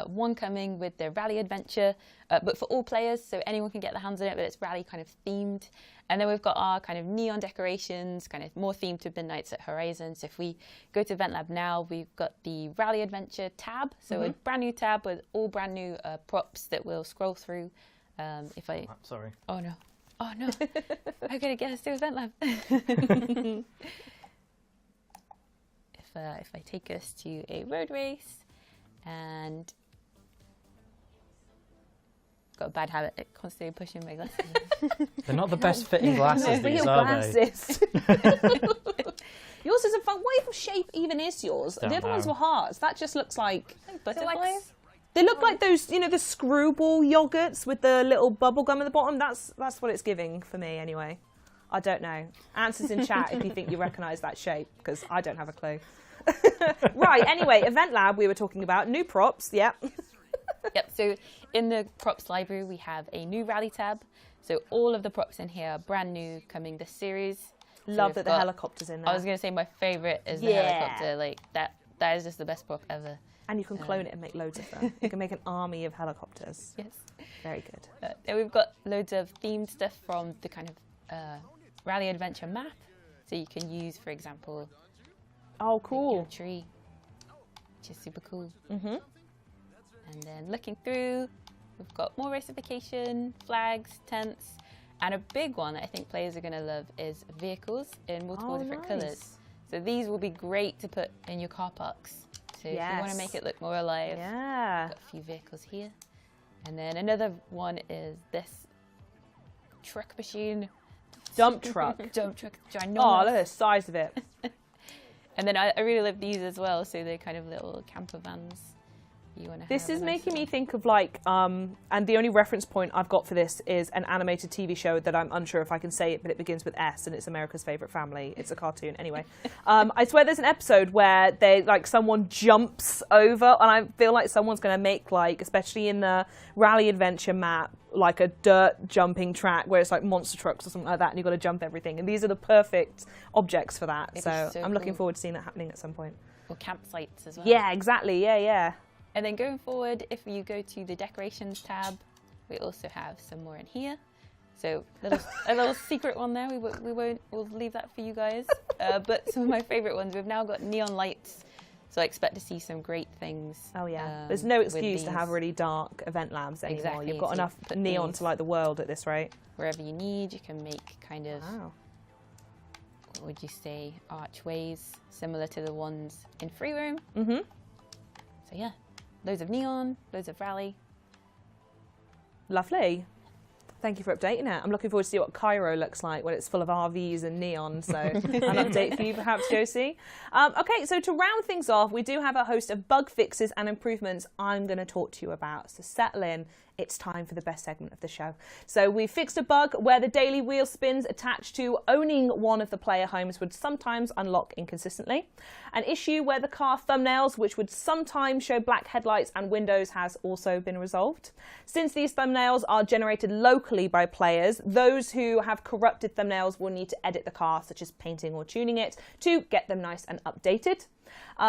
One coming with the Rally Adventure, but for all players, so anyone can get their hands on it, but it's rally kind of themed. And then we've got our kind of neon decorations, kind of more themed to Midnights at Horizon. So if we go to EventLab now, we've got the Rally Adventure tab, so a brand new tab with all brand new props that we'll scroll through. Sorry. Oh no. Oh no. I'm going to get us to EventLab. If I take us to a road race, and got a bad habit at constantly pushing my glasses. They're not the best fitting glasses, these your are glasses. Yours isn't fun. What even shape even is yours? Don't The other ones know. were hearts. That just looks like Butterflies. they look like those, you know, the screwball yogurts with the little bubble gum at the bottom. That's what it's giving for me anyway. I don't know. Answers in chat if you think you recognise that shape, because I don't have a clue. Right, anyway, EventLab we were talking about. New props, yep. Yep, so in the props library we have a new rally tab. So all of the props in here are brand new coming this series. So Love we've that the got- helicopter's in there. I was going to say my favourite is the Yeah. helicopter. Like that is just the best prop ever. And you can clone it and make loads of them. You can make an army of helicopters. Yes. Very good. Then we've got loads of themed stuff from the kind of Rally Adventure map. So you can use, for example, Oh, a cool. tree, which is super cool. And then looking through, we've got more racification, flags, tents, and a big one that I think players are going to love is vehicles in multiple different colours. So these will be great to put in your car parks. So if you want Yes. to make it look more alive, Yeah. got a few vehicles here. And then another one is this truck machine. Dump truck. Dump truck, ginormous. Oh, look at the size of it. And then I really love these as well. So they're kind of little camper vans. You want to This have is a nice making me little- think of like, and the only reference point I've got for this is an animated TV show that I'm unsure if I can say it, but it begins with S and it's America's Favorite Family. It's a cartoon. Anyway, I swear there's an episode where they like someone jumps over, and I feel like someone's going to make like, especially in the Rally Adventure map, like a dirt jumping track where it's like monster trucks or something like that, and you've got to jump everything. And these are the perfect objects for that. It'd So be so I'm looking cool. forward to seeing that happening at some point. Or campsites as well. Yeah, exactly. Yeah. And then going forward, if you go to the decorations tab, we also have some more in here. So a little secret one there. We'll leave that for you guys. But some of my favourite ones, we've now got neon lights. So I expect to see some great things. Oh yeah, there's no with excuse to have these. really dark event labs anymore. Exactly, You've got so enough you put neon these- to light the world at this rate. Wherever you need, you can make kind of, Wow. what would you say, archways, similar to the ones in Free Roam. Mm-hmm. So yeah, loads of neon, loads of rally. Lovely. Thank you for updating it. I'm looking forward to see what Cairo looks like when it's full of RVs and neon. So an update for you, perhaps, Josie. Okay, so to round things off, we do have a host of bug fixes and improvements I'm going to talk to you about. So settle in. it's time for the best segment of the show. So we fixed a bug where the daily wheel spins attached to owning one of the player homes would sometimes unlock inconsistently. An issue where the car thumbnails, which would sometimes show black headlights and windows, has also been resolved. Since these thumbnails are generated locally by players, those who have corrupted thumbnails will need to edit the car, such as painting or tuning it, to get them nice and updated.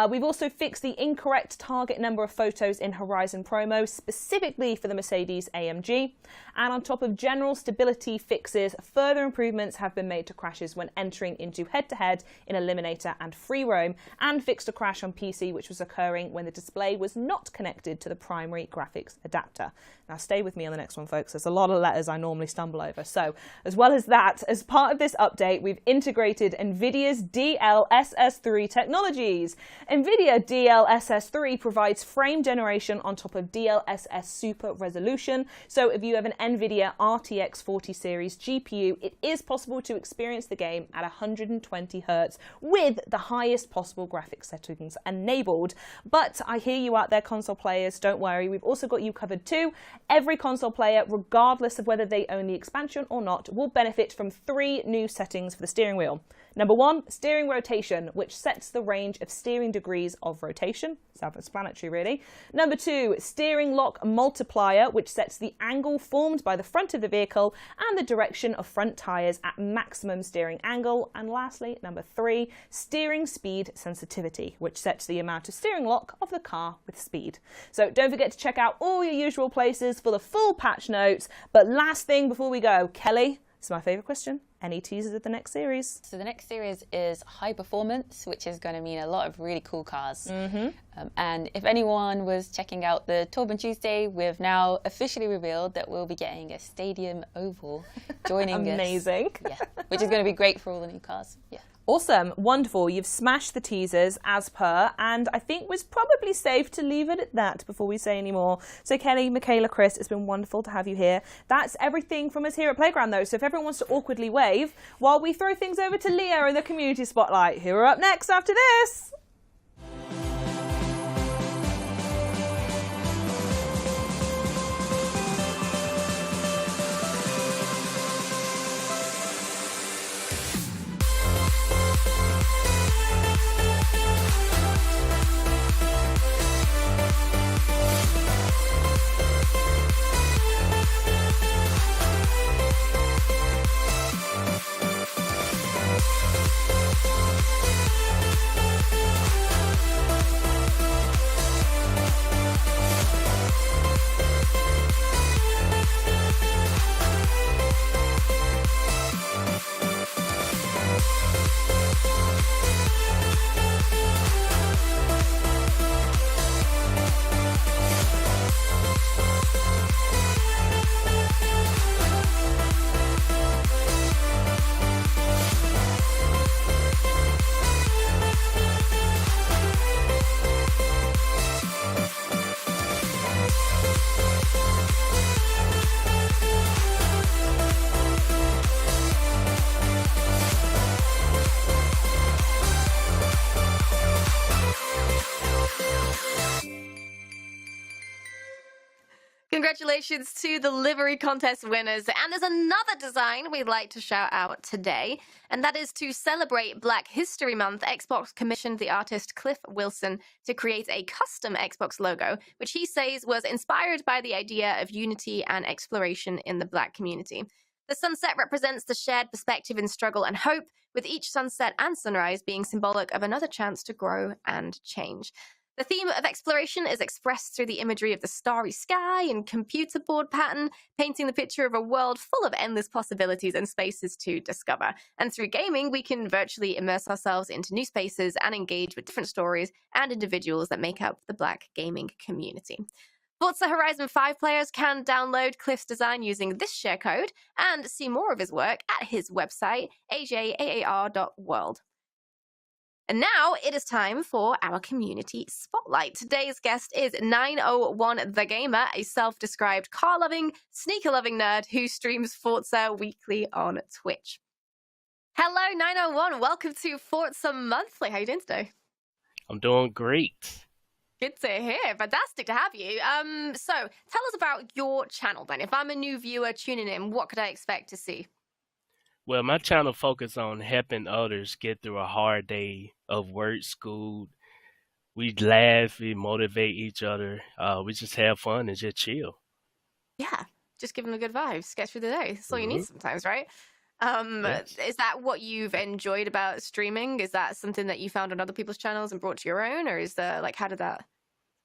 We've also fixed the incorrect target number of photos in Horizon promo, specifically for the Mercedes AMG. And on top of general stability fixes, further improvements have been made to crashes when entering into head-to-head in Eliminator and Free Roam, and fixed a crash on PC which was occurring when the display was not connected to the primary graphics adapter. Now stay with me on the next one, folks. There's a lot of letters I normally stumble over. So, as well as that, as part of this update, we've integrated NVIDIA's DLSS3 technologies. NVIDIA DLSS3 provides frame generation on top of DLSS Super Resolution. So if you have an NVIDIA RTX 40 series GPU, it is possible to experience the game at 120 Hz with the highest possible graphics settings enabled. But I hear you out there, console players, don't worry, we've also got you covered too. Every console player, regardless of whether they own the expansion or not, will benefit from 3 new settings for the steering wheel. Number 1, steering rotation, which sets the range of steering degrees of rotation. Self-explanatory, really. Number 2, steering lock multiplier, which sets the angle formed by the front of the vehicle and the direction of front tyres at maximum steering angle. And lastly, number 3, steering speed sensitivity, which sets the amount of steering lock of the car with speed. So don't forget to check out all your usual places for the full patch notes. But last thing before we go, Kelly, it's my favourite question. Any teasers of the next series? So the next series is High Performance, which is going to mean a lot of really cool cars. And if anyone was checking out the Torben Tuesday, we've now officially revealed that we'll be getting a stadium oval joining us. Amazing. Yeah, which is going to be great for all the new cars. Yeah. Awesome, wonderful. You've smashed the teasers as per, and I think it was probably safe to leave it at that before we say any more. So Kelly, Michaela, Chris, it's been wonderful to have you here. That's everything from us here at Playground, though. So if everyone wants to awkwardly wave while we throw things over to Leah in the community spotlight, who are up next after this? Congratulations to the Livery contest winners. And there's another design we'd like to shout out today, and that is to celebrate Black History Month. Xbox commissioned the artist Cliff Wilson to create a custom Xbox logo, which he says was inspired by the idea of unity and exploration in the Black community. The sunset represents the shared perspective in struggle and hope, with each sunset and sunrise being symbolic of another chance to grow and change. The theme of exploration is expressed through the imagery of the starry sky and computer board pattern, painting the picture of a world full of endless possibilities and spaces to discover. And through gaming, we can virtually immerse ourselves into new spaces and engage with different stories and individuals that make up the Black gaming community. Forza Horizon 5 players can download Cliff's design using this share code and see more of his work at his website, ajaar.world. And now it is time for our community spotlight. Today's guest is 901 the Gamer, a self-described car-loving, sneaker-loving nerd who streams Forza weekly on Twitch. Hello, 901. Welcome to Forza Monthly. How are you doing today? I'm doing great. Good to hear. Fantastic to have you. So tell us about your channel then. If I'm a new viewer tuning in, what could I expect to see? Well, my channel focuses on helping others get through a hard day of work, school. We laugh, we motivate each other. We just have fun and just chill. Yeah, just give them the good vibes, get through the day. That's all you need Mhm. sometimes, right? Yes. Is that what you've enjoyed about streaming? Is that something that you found on other people's channels and brought to your own, or is there like how did that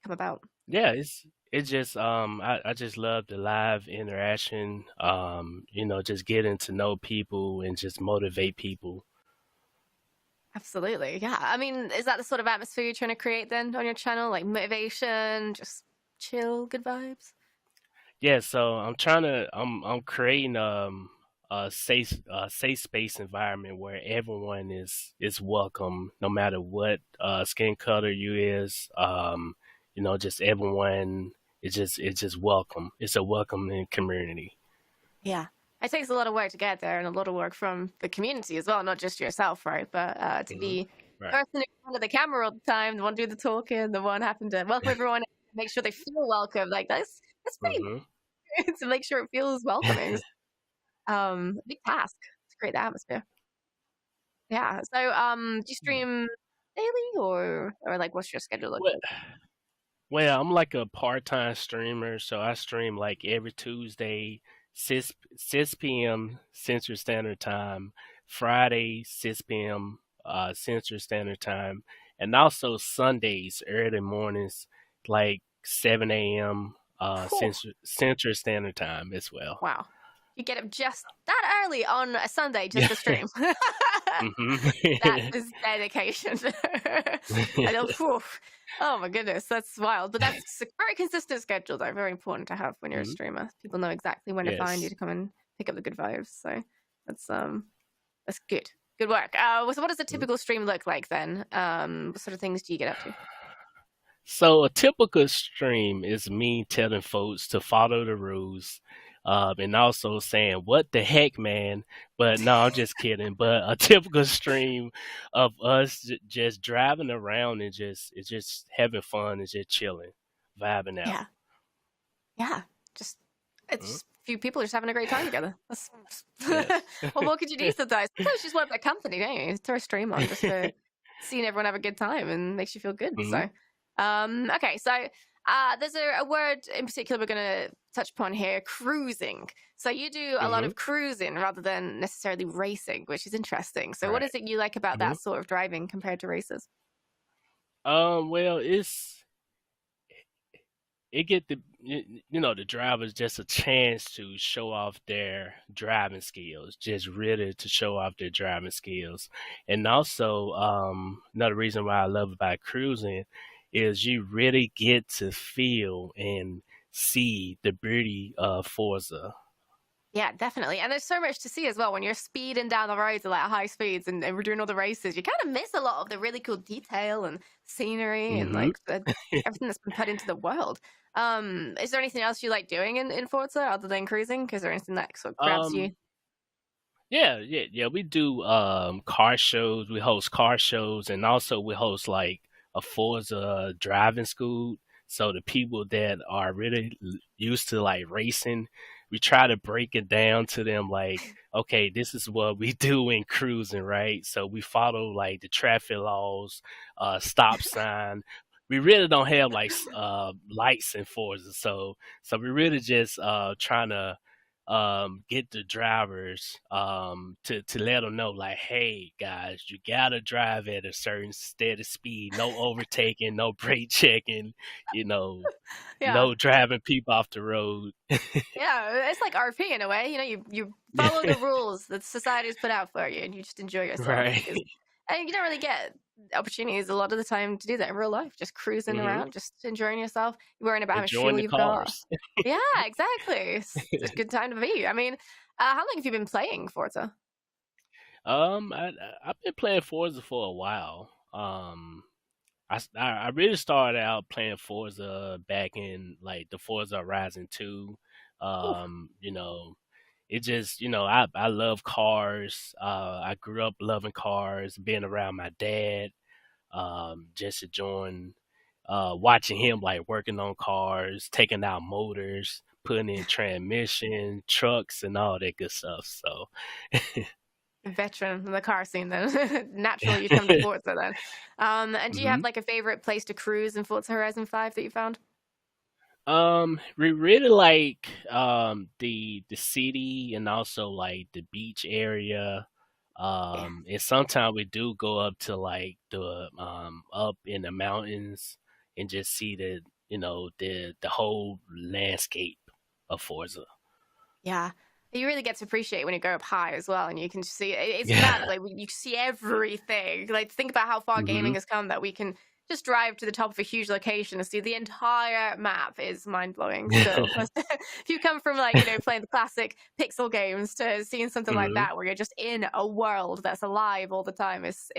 come about? Yeah, it's just I just love the live interaction. Just getting to know people and just motivate people. Absolutely, yeah. I mean, is that the sort of atmosphere you're trying to create then on your channel? Like motivation, just chill, good vibes? Yeah, so I'm creating a safe space environment where everyone is welcome, no matter what skin color you is. Just everyone is just welcome. It's a welcoming community. Yeah. It takes a lot of work to get there and a lot of work from the community as well, not just yourself, right? But to be the Right. person who's in front of the camera all the time, the one doing the talking, the one having to welcome everyone, make sure they feel welcome. Like that's pretty hmm to make sure it feels welcoming. Big task to create the atmosphere. Yeah. So do you stream daily or like what's your schedule look Well, like? well, I'm like a part-time streamer, so I stream like every Tuesday, 6 p.m. Central Standard Time, Friday, 6 p.m. Central Standard Time, and also Sundays, early mornings, like 7 a.m. Whew. Central Standard Time as well. Wow. You get up just that early on a Sunday just Yeah. to stream. hmm That is dedication. I don't. Whew. Oh my goodness, that's wild. But that's a very consistent schedule, though. Very important to have when you're a hmm streamer. People know exactly when to find you Yes. to come and pick up the good vibes. So that's good. Good work. So what does a Mhm. typical stream look like then? What sort of things do you get up to? So a typical stream is me telling folks to follow the rules, and also saying "What the heck, man?" But no, I'm just kidding. But a typical stream of us just driving around and just having fun and just chilling, vibing out. Yeah, yeah. Just it's Mhm. just a few people just having a great time together. That's Yes. well, what could you do sometimes? Sometimes you just want that company, don't you? Throw a stream on just for seeing everyone have a good time and makes you feel good. hmm So, okay, so there's a word in particular we're going to touch upon here: cruising. So you do a lot hmm of cruising rather than necessarily racing, which is interesting. So, what Right. is it you like about hmm that sort of driving compared to races? Well, it get the drivers just a chance to show off their driving skills, just really to show off their driving skills. And also another reason why I love about cruising is you really get to feel and see the beauty of Forza. Yeah, definitely. And there's so much to see as well when you're speeding down the roads at like high speeds and we're doing all the races. You kind of miss a lot of the really cool detail and scenery and hmm like everything that's been put into the world. Is there anything else you like doing in Forza other than cruising? Is there anything that sort of grabs you? um yeah, we do car shows. We host car shows, and also we host like a Forza driving school. So the people that are really used to like racing, we try to break it down to them like, okay, this is what we do in cruising, right? So we follow like the traffic laws, stop sign. We really don't have like lights in Forza, so we really just trying to get the drivers to let them know like, hey guys, you gotta drive at a certain steady speed, no overtaking, no brake checking, you know, Yeah. no driving people off the road. Yeah, it's like RP in a way. You know, you follow the rules that society's put out for you and you just enjoy yourself. Right. And you don't really get opportunities a lot of the time to do that in real life, just cruising hmm around, just enjoying yourself. You're worrying about how much Enjoying fuel the you've got. cars. Yeah, exactly. It's a good time to be. I mean, how long have you been playing Forza? I've been playing Forza for a while. I really started out playing Forza back in like the Forza Horizon 2. Ooh, You know, it just, I love cars. I grew up loving cars, being around my dad, just enjoying watching him like working on cars, taking out motors, putting in transmission, trucks, and all that good stuff. So, Veteran in the car scene, then. Naturally, you come to Forza then. And do you have like a favorite place to cruise in Forza Horizon 5 that you found? We really like the city and also like the beach area. And sometimes we do go up to like the up in the mountains and just see the whole landscape of Forza. Yeah. You really get to appreciate when you go up high as well, and you can see it's Yeah. mad. Like you see everything. Like think about how far gaming has come that we can just drive to the top of a huge location and see the entire map is mind blowing. So if you come from like playing the classic pixel games to seeing something like that where you're just in a world that's alive all the time, it's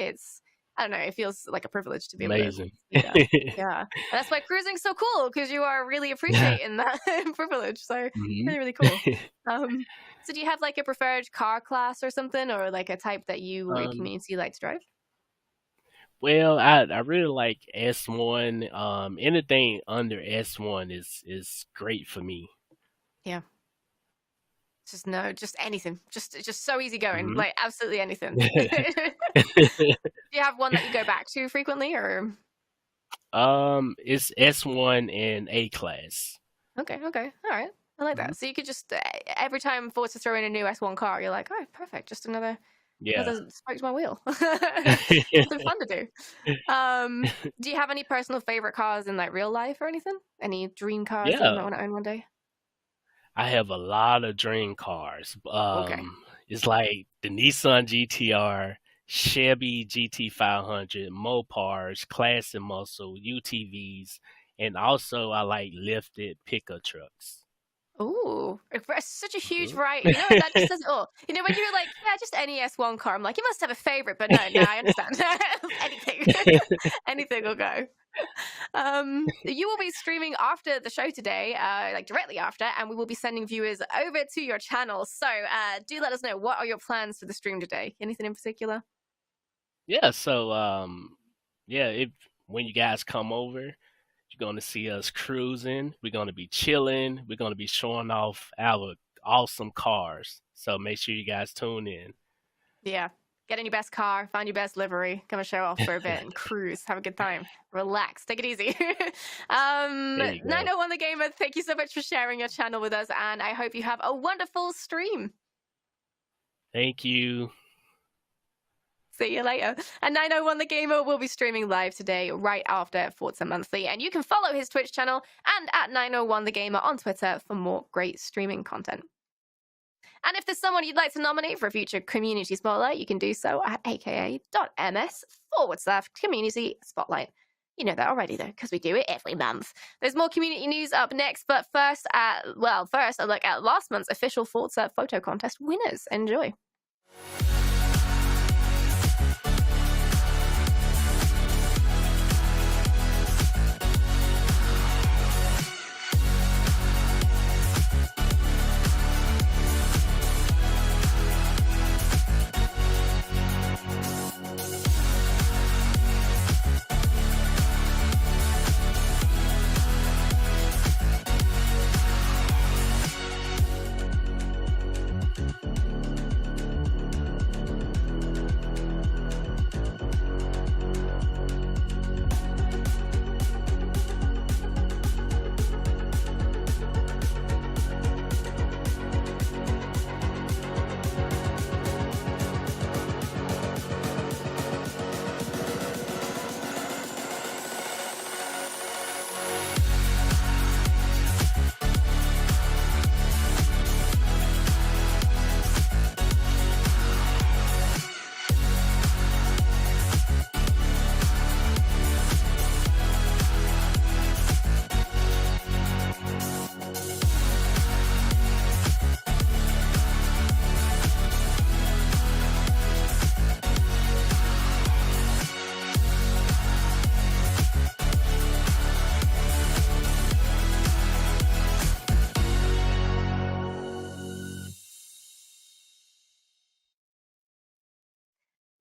I don't know, it feels like a privilege to be able to Amazing. see that. Yeah, and that's why cruising's so cool, because you are really appreciating that privilege. So really, really cool. So do you have like a preferred car class or something, or like a type that you or your community like to drive? Well, I really like S1. Anything under S1 is great for me. Yeah. Just anything. Just so easy going. Like absolutely anything. Do you have one that you go back to frequently, or? It's S1 and A class. Okay, all right. I like that. So you could just every time Forza throw in a new S1 car, you're like, oh, perfect, just another spoke to my wheel. Something fun to do. Do you have any personal favorite cars in like real life or anything? Any dream cars that you might want to own one day? I have a lot of dream cars. It's like the Nissan GTR, Chevy GT500, Mopars, Classic Muscle, UTVs, and also I like lifted pickup trucks. Ooh, it's such a huge variety. That just says it all. When you're like, yeah, just any S1 car, I'm like, you must have a favorite, but no, I understand. Anything will go. You will be streaming after the show today, like directly after, and we will be sending viewers over to your channel. So do let us know, what are your plans for the stream today? Anything in particular? Yeah, so when you guys come over, you're going to see us cruising. We're going to be chilling. We're going to be showing off our awesome cars. So make sure you guys tune in. Yeah. Get in your best car, find your best livery, come and show off for a bit and cruise. Have a good time. Relax. Take it easy. 901 the Gamer, thank you so much for sharing your channel with us, and I hope you have a wonderful stream. Thank you. See you later. And 901 the Gamer will be streaming live today right after Forza Monthly, and you can follow his Twitch channel and at 901 the Gamer on Twitter for more great streaming content. And if there's someone you'd like to nominate for a future community spotlight, you can do so at aka.ms/community spotlight. You know that already though, because we do it every month. There's more community news up next, but first a look at last month's official Forza photo contest winners. Enjoy.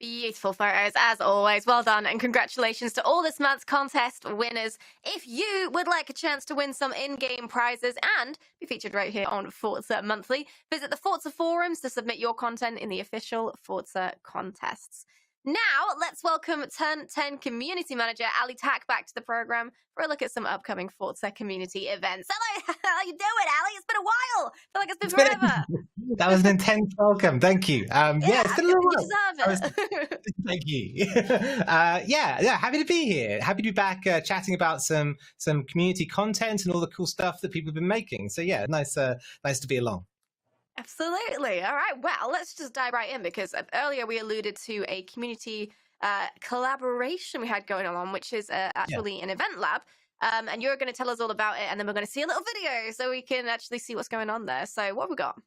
Beautiful photos, as always. Well done, and congratulations to all this month's contest winners. If you would like a chance to win some in-game prizes and be featured right here on Forza Monthly, visit the Forza forums to submit your content in the official Forza contests. Now, let's welcome Turn 10 Community Manager Ali Tak back to the program for a look at some upcoming Forza community events. Hello, how you doing, Ali? It's been a while. I feel like it's been forever. That was an intense welcome. Thank you. Yeah, it's been a little while. You deserve it. Thank you. Yeah. Happy to be here. Happy to be back chatting about some community content and all the cool stuff that people have been making. So yeah, nice to be along. Absolutely. All right. Well, let's just dive right in because earlier we alluded to a community collaboration we had going on, which is actually an EventLab. And you're going to tell us all about it, and then we're going to see a little video so we can actually see what's going on there. So what have we got?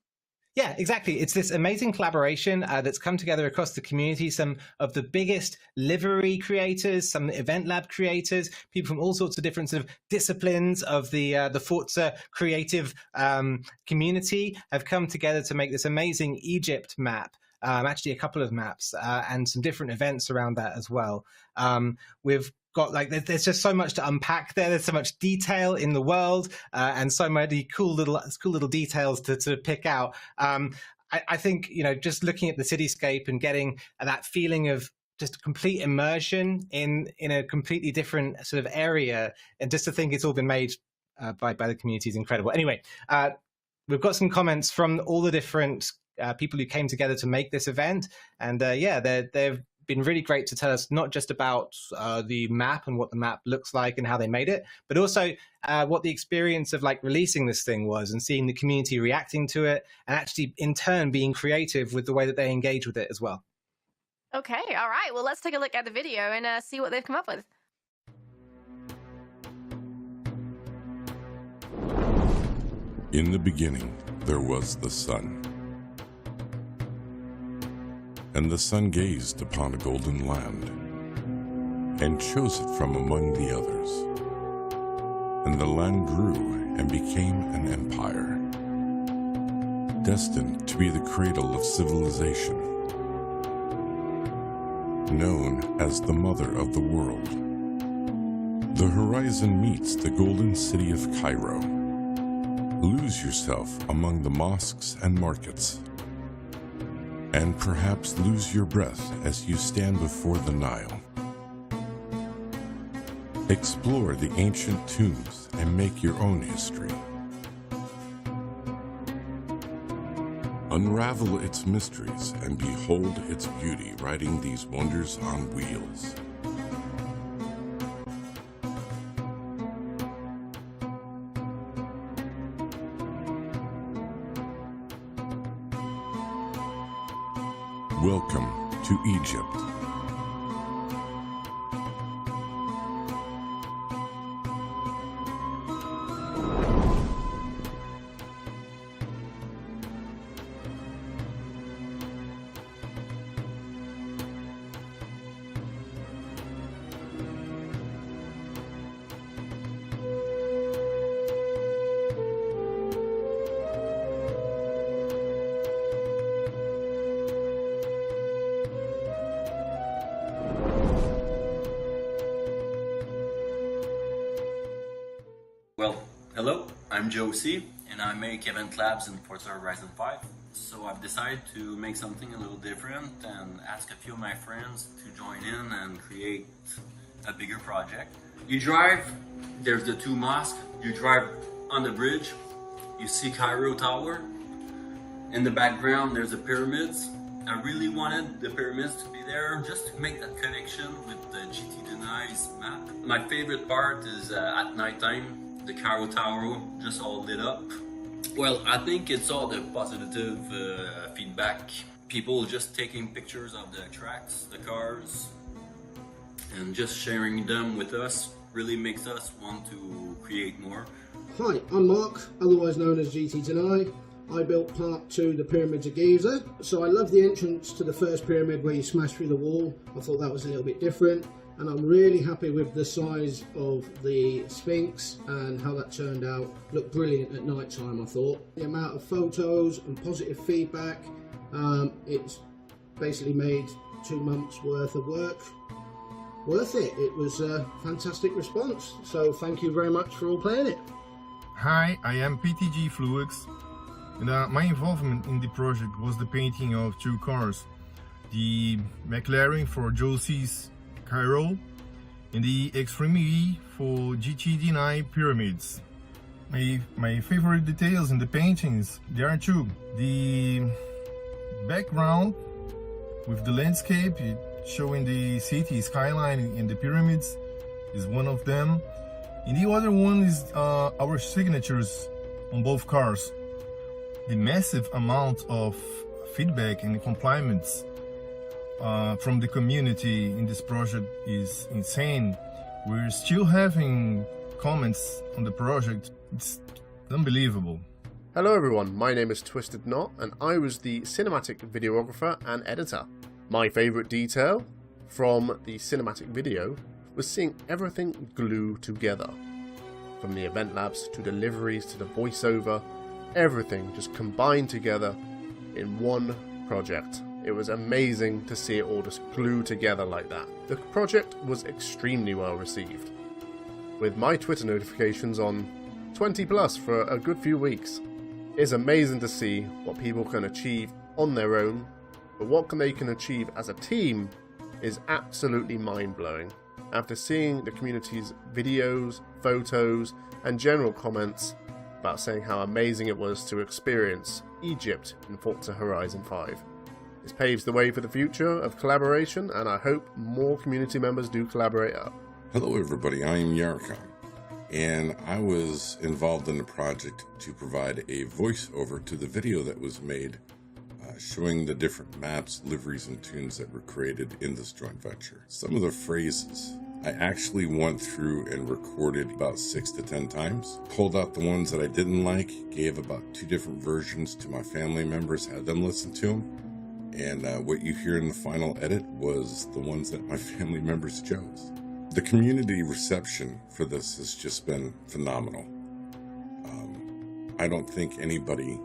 Yeah, exactly. It's this amazing collaboration that's come together across the community. Some of the biggest livery creators, some EventLab creators, people from all sorts of different sort of disciplines of the Forza creative community have come together to make this amazing Egypt map. Actually, a couple of maps and some different events around that as well. We've got there's just so much to unpack there. There's so much detail in the world and so many cool little details to pick out. I think just looking at the cityscape and getting that feeling of just complete immersion in a completely different sort of area, and just to think it's all been made by the community is incredible. Anyway, we've got some comments from all the different people who came together to make this event, and they've been really great to tell us not just about the map and what the map looks like and how they made it, but also what the experience of releasing this thing was and seeing the community reacting to it and actually in turn being creative with the way that they engage with it as well. Okay, all right. Well, let's take a look at the video and see what they've come up with. In the beginning, there was the sun. And the sun gazed upon a golden land, and chose it from among the others. And the land grew and became an empire, destined to be the cradle of civilization, known as the mother of the world. The horizon meets the golden city of Cairo. Lose yourself among the mosques and markets, and perhaps lose your breath as you stand before the Nile. Explore the ancient tombs and make your own history. Unravel its mysteries and behold its beauty riding these wonders on wheels. Welcome to Egypt. Well, hello, I'm Josie, and I make EventLabs in Forza Horizon 5. So I've decided to make something a little different and ask a few of my friends to join in and create a bigger project. You drive, there's the two mosques, you drive on the bridge, you see Cairo Tower. In the background, there's the pyramids. I really wanted the pyramids to be there just to make that connection with the GT Denies map. My favorite part is at nighttime. The Cairo Tower just all lit up. Well, I think it's all the positive feedback. People just taking pictures of the tracks, the cars, and just sharing them with us really makes us want to create more. Hi, I'm Mark, otherwise known as GT Deny. I built part 2, the Pyramids of Giza. So I love the entrance to the first pyramid where you smash through the wall. I thought that was a little bit different. And I'm really happy with the size of the Sphinx and how that turned out. Looked brilliant at night time, I thought. The amount of photos and positive feedback, it's basically made 2 months worth of work worth it. It was a fantastic response, so thank you very much for all playing it. Hi, I am PTG Fluix, and my involvement in the project was the painting of 2 cars, the McLaren for Josie's Cairo and the Extreme E for GTD9 Pyramids. My favorite details in the paintings, there are 2. The background with the landscape showing the city skyline and the pyramids is one of them. And the other one is our signatures on both cars. The massive amount of feedback and compliments from the community in this project is insane. We're still having comments on the project. It's unbelievable. Hello everyone, my name is Twisted Knot and I was the cinematic videographer and editor. My favourite detail from the cinematic video was seeing everything glue together. From the event labs to the liveries to the voiceover, everything just combined together in one project. It was amazing to see it all just glue together like that. The project was extremely well received, with my Twitter notifications on 20+ for a good few weeks. It's amazing to see what people can achieve on their own, but what they can achieve as a team is absolutely mind-blowing. After seeing the community's videos, photos, and general comments about saying how amazing it was to experience Egypt in Forza Horizon 5. This paves the way for the future of collaboration, and I hope more community members do collaborate up. Hello everybody, I am Yarkon, and I was involved in the project to provide a voiceover to the video that was made showing the different maps, liveries, and tunes that were created in this joint venture. Some of the phrases I actually went through and recorded about 6 to 10 times, pulled out the ones that I didn't like, gave about 2 different versions to my family members, had them listen to them, and what you hear in the final edit was the ones that my family members chose. The community reception for this has just been phenomenal. I don't think anybody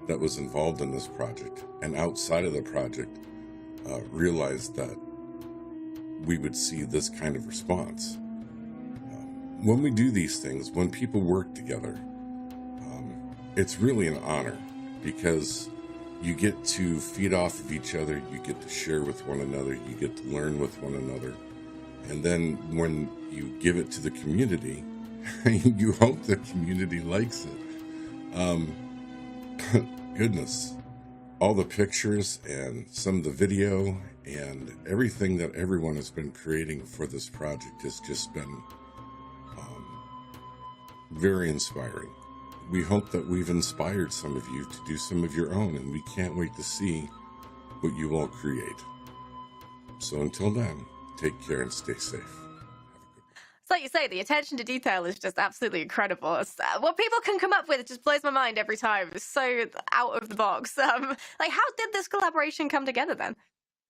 that was involved in this project and outside of the project realized that we would see this kind of response. When we do these things, when people work together, it's really an honor because you get to feed off of each other, you get to share with one another, you get to learn with one another. And then when you give it to the community, you hope the community likes it. Goodness, all the pictures and some of the video and everything that everyone has been creating for this project has just been very inspiring. We hope that we've inspired some of you to do some of your own, and we can't wait to see what you all create. So until then, take care and stay safe. So like you say, the attention to detail is just absolutely incredible. What people can come up with just blows my mind every time. It's so out of the box. Like, how did this collaboration come together then?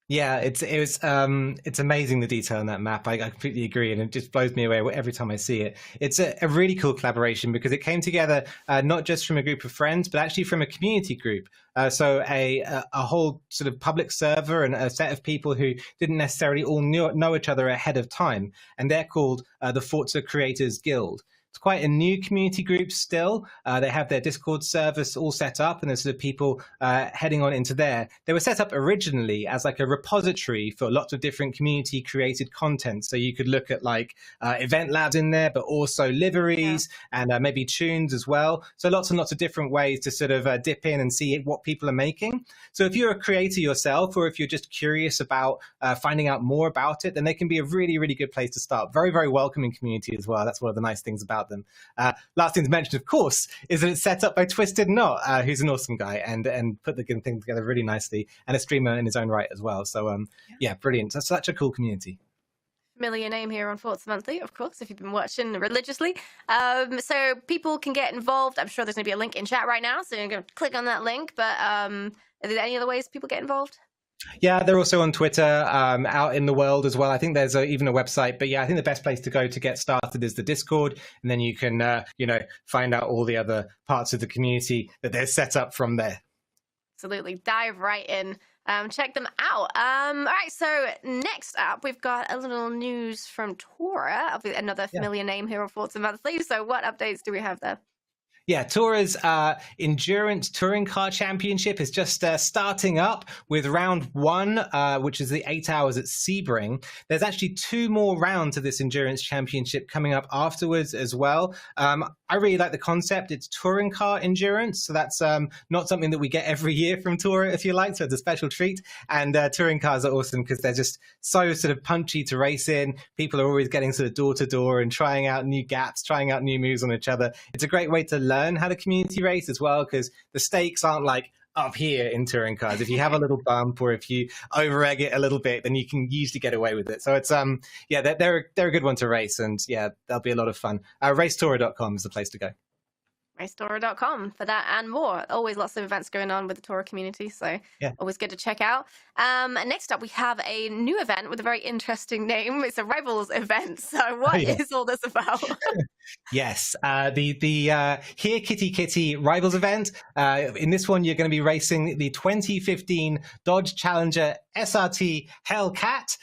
Yeah, it's amazing, the detail in that map. I completely agree, and it just blows me away every time I see it. It's a really cool collaboration because it came together not just from a group of friends, but actually from a community group. So a whole sort of public server and a set of people who didn't necessarily all know each other ahead of time, and they're called the Forza Creators Guild. It's quite a new community group still. They have their Discord service all set up, and there's sort of people heading on into there. They were set up originally as like a repository for lots of different community created content. So you could look at like event labs in there, but also liveries and maybe tunes as well. So lots and lots of different ways to sort of dip in and see what people are making. So if you're a creator yourself, or if you're just curious about finding out more about it, then they can be a really, really good place to start. Very, very welcoming community as well. That's one of the nice things about them. Last thing to mention, of course, is that it's set up by Twisted Knot, who's an awesome guy and put the thing together really nicely, and a streamer in his own right as well. So yeah, brilliant. That's such a cool community. Familiar name here on Forza Monthly, of course, if you've been watching religiously. So people can get involved. I'm sure there's going to be a link in chat right now, so you're going to click on that link. But are there any other ways people get involved? Yeah, they're also on Twitter, out in the world as well. I think there's even a website. But yeah, I think the best place to go to get started is the Discord. And then you can, find out all the other parts of the community that they're set up from there. Absolutely. Dive right in. Check them out. All right, so next up, we've got a little news from Tora, another familiar name here on Forza Monthly. So what updates do we have there? Yeah, Tora's Endurance Touring Car Championship is just starting up with round 1, which is the 8 hours at Sebring. There's actually 2 more rounds of this Endurance Championship coming up afterwards as well. I really like the concept. It's touring car endurance, so that's not something that we get every year from Tora, if you like, so it's a special treat. And touring cars are awesome because they're just so sort of punchy to race in. People are always getting sort of door to door and trying out new gaps, trying out new moves on each other. It's a great way to learn how to community race as well, because the stakes aren't like up here in touring cars. If you have a little bump or if you over egg it a little bit, then you can usually get away with it. So it's yeah, they're a good one to race, and yeah, they'll be a lot of fun. Racetora.com is the place to go. Racetora.com for that and more. Always lots of events going on with the Tora community, so always good to check out. Next up, we have a new event with a very interesting name. It's a Rivals event. So what is all this about? Yes, the Here Kitty Kitty Rivals event. In this one, you're going to be racing the 2015 Dodge Challenger SRT Hellcat.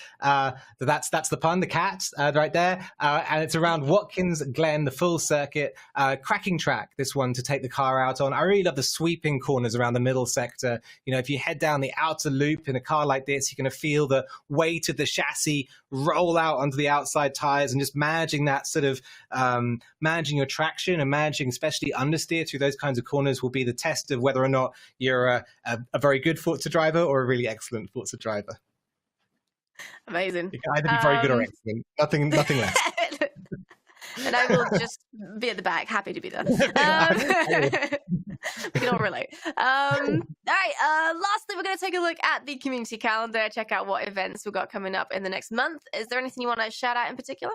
That's the pun, the cat right there. And it's around Watkins Glen, the full circuit, cracking track. This one to take the car out on. I really love the sweeping corners around the middle sector. You know, if you head down the outer loop in a car like this, you're going to feel the weight of the chassis roll out onto the outside tires, and just managing that sort of managing your traction and managing especially understeer through those kinds of corners will be the test of whether or not you're a very good Forza driver or a really excellent Forza driver. Amazing. You can either be very good or excellent. Nothing less. And I will just be at the back, happy to be there. We can all relate. All right, lastly, we're going to take a look at the community calendar, check out what events we've got coming up in the next month. Is there anything you want to shout out in particular?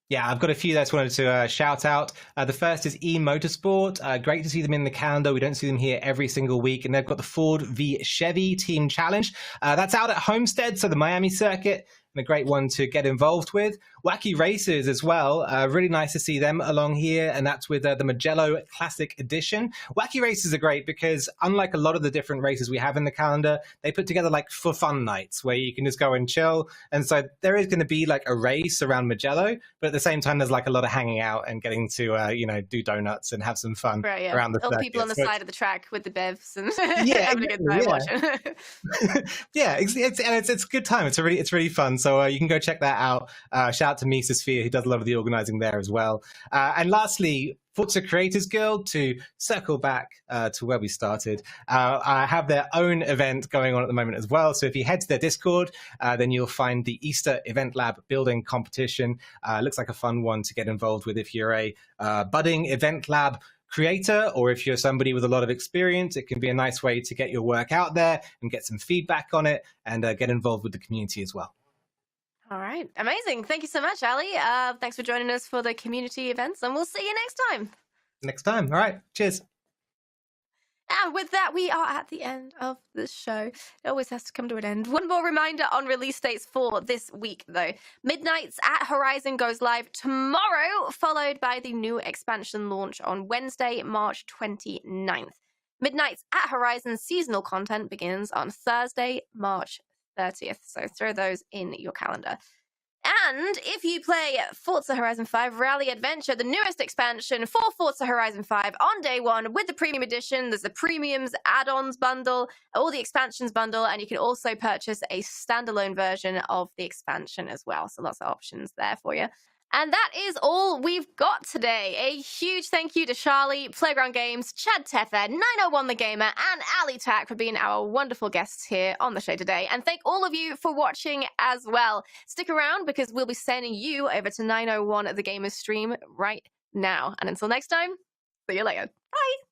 Yeah, I've got a few that I just wanted to shout out. The first is eMotorsport. Great to see them in the calendar. We don't see them here every single week. And they've got the Ford v Chevy Team Challenge. That's out at Homestead, so the Miami circuit. And a great one to get involved with. Wacky Racers as well. Really nice to see them along here, and that's with the Mugello Classic Edition. Wacky Racers are great because, unlike a lot of the different races we have in the calendar, they put together like for fun nights where you can just go and chill. And so there is going to be like a race around Mugello, but at the same time, there's like a lot of hanging out and getting to you know, do donuts and have some fun around the circuit. All the people on the side of the track with the bevs and having a good time watching. Yeah, it's a good time. It's really fun. So you can go check that out. Shout out to Mesosphere, who does a lot of the organizing there as well. And lastly, Forza Creators Guild, to circle back to where we started, have their own event going on at the moment as well. So if you head to their Discord, then you'll find the Easter EventLab building competition. Looks like a fun one to get involved with if you're a budding EventLab creator, or if you're somebody with a lot of experience. It can be a nice way to get your work out there and get some feedback on it, and get involved with the community as well. All right. Amazing. Thank you so much, Ali. Thanks for joining us for the community events, and we'll see you next time. Next time. All right. Cheers. And with that, we are at the end of the show. It always has to come to an end. One more reminder on release dates for this week, though. Midnights at Horizon goes live tomorrow, followed by the new expansion launch on Wednesday, March 29th. Midnights at Horizon seasonal content begins on Thursday, March 30th. So throw those in your calendar. And if you play Forza Horizon 5 Rally Adventure, the newest expansion for Forza Horizon 5 on day one with the premium edition, there's the premiums, add-ons bundle, all the expansions bundle, and you can also purchase a standalone version of the expansion as well. So lots of options there for you. And that is all we've got today. A huge thank you to Charlie, Playground Games, Chad Tepper, 901 The Gamer, and Ali Tak for being our wonderful guests here on the show today. And thank all of you for watching as well. Stick around because we'll be sending you over to 901 The Gamer's stream right now. And until next time, see you later. Bye!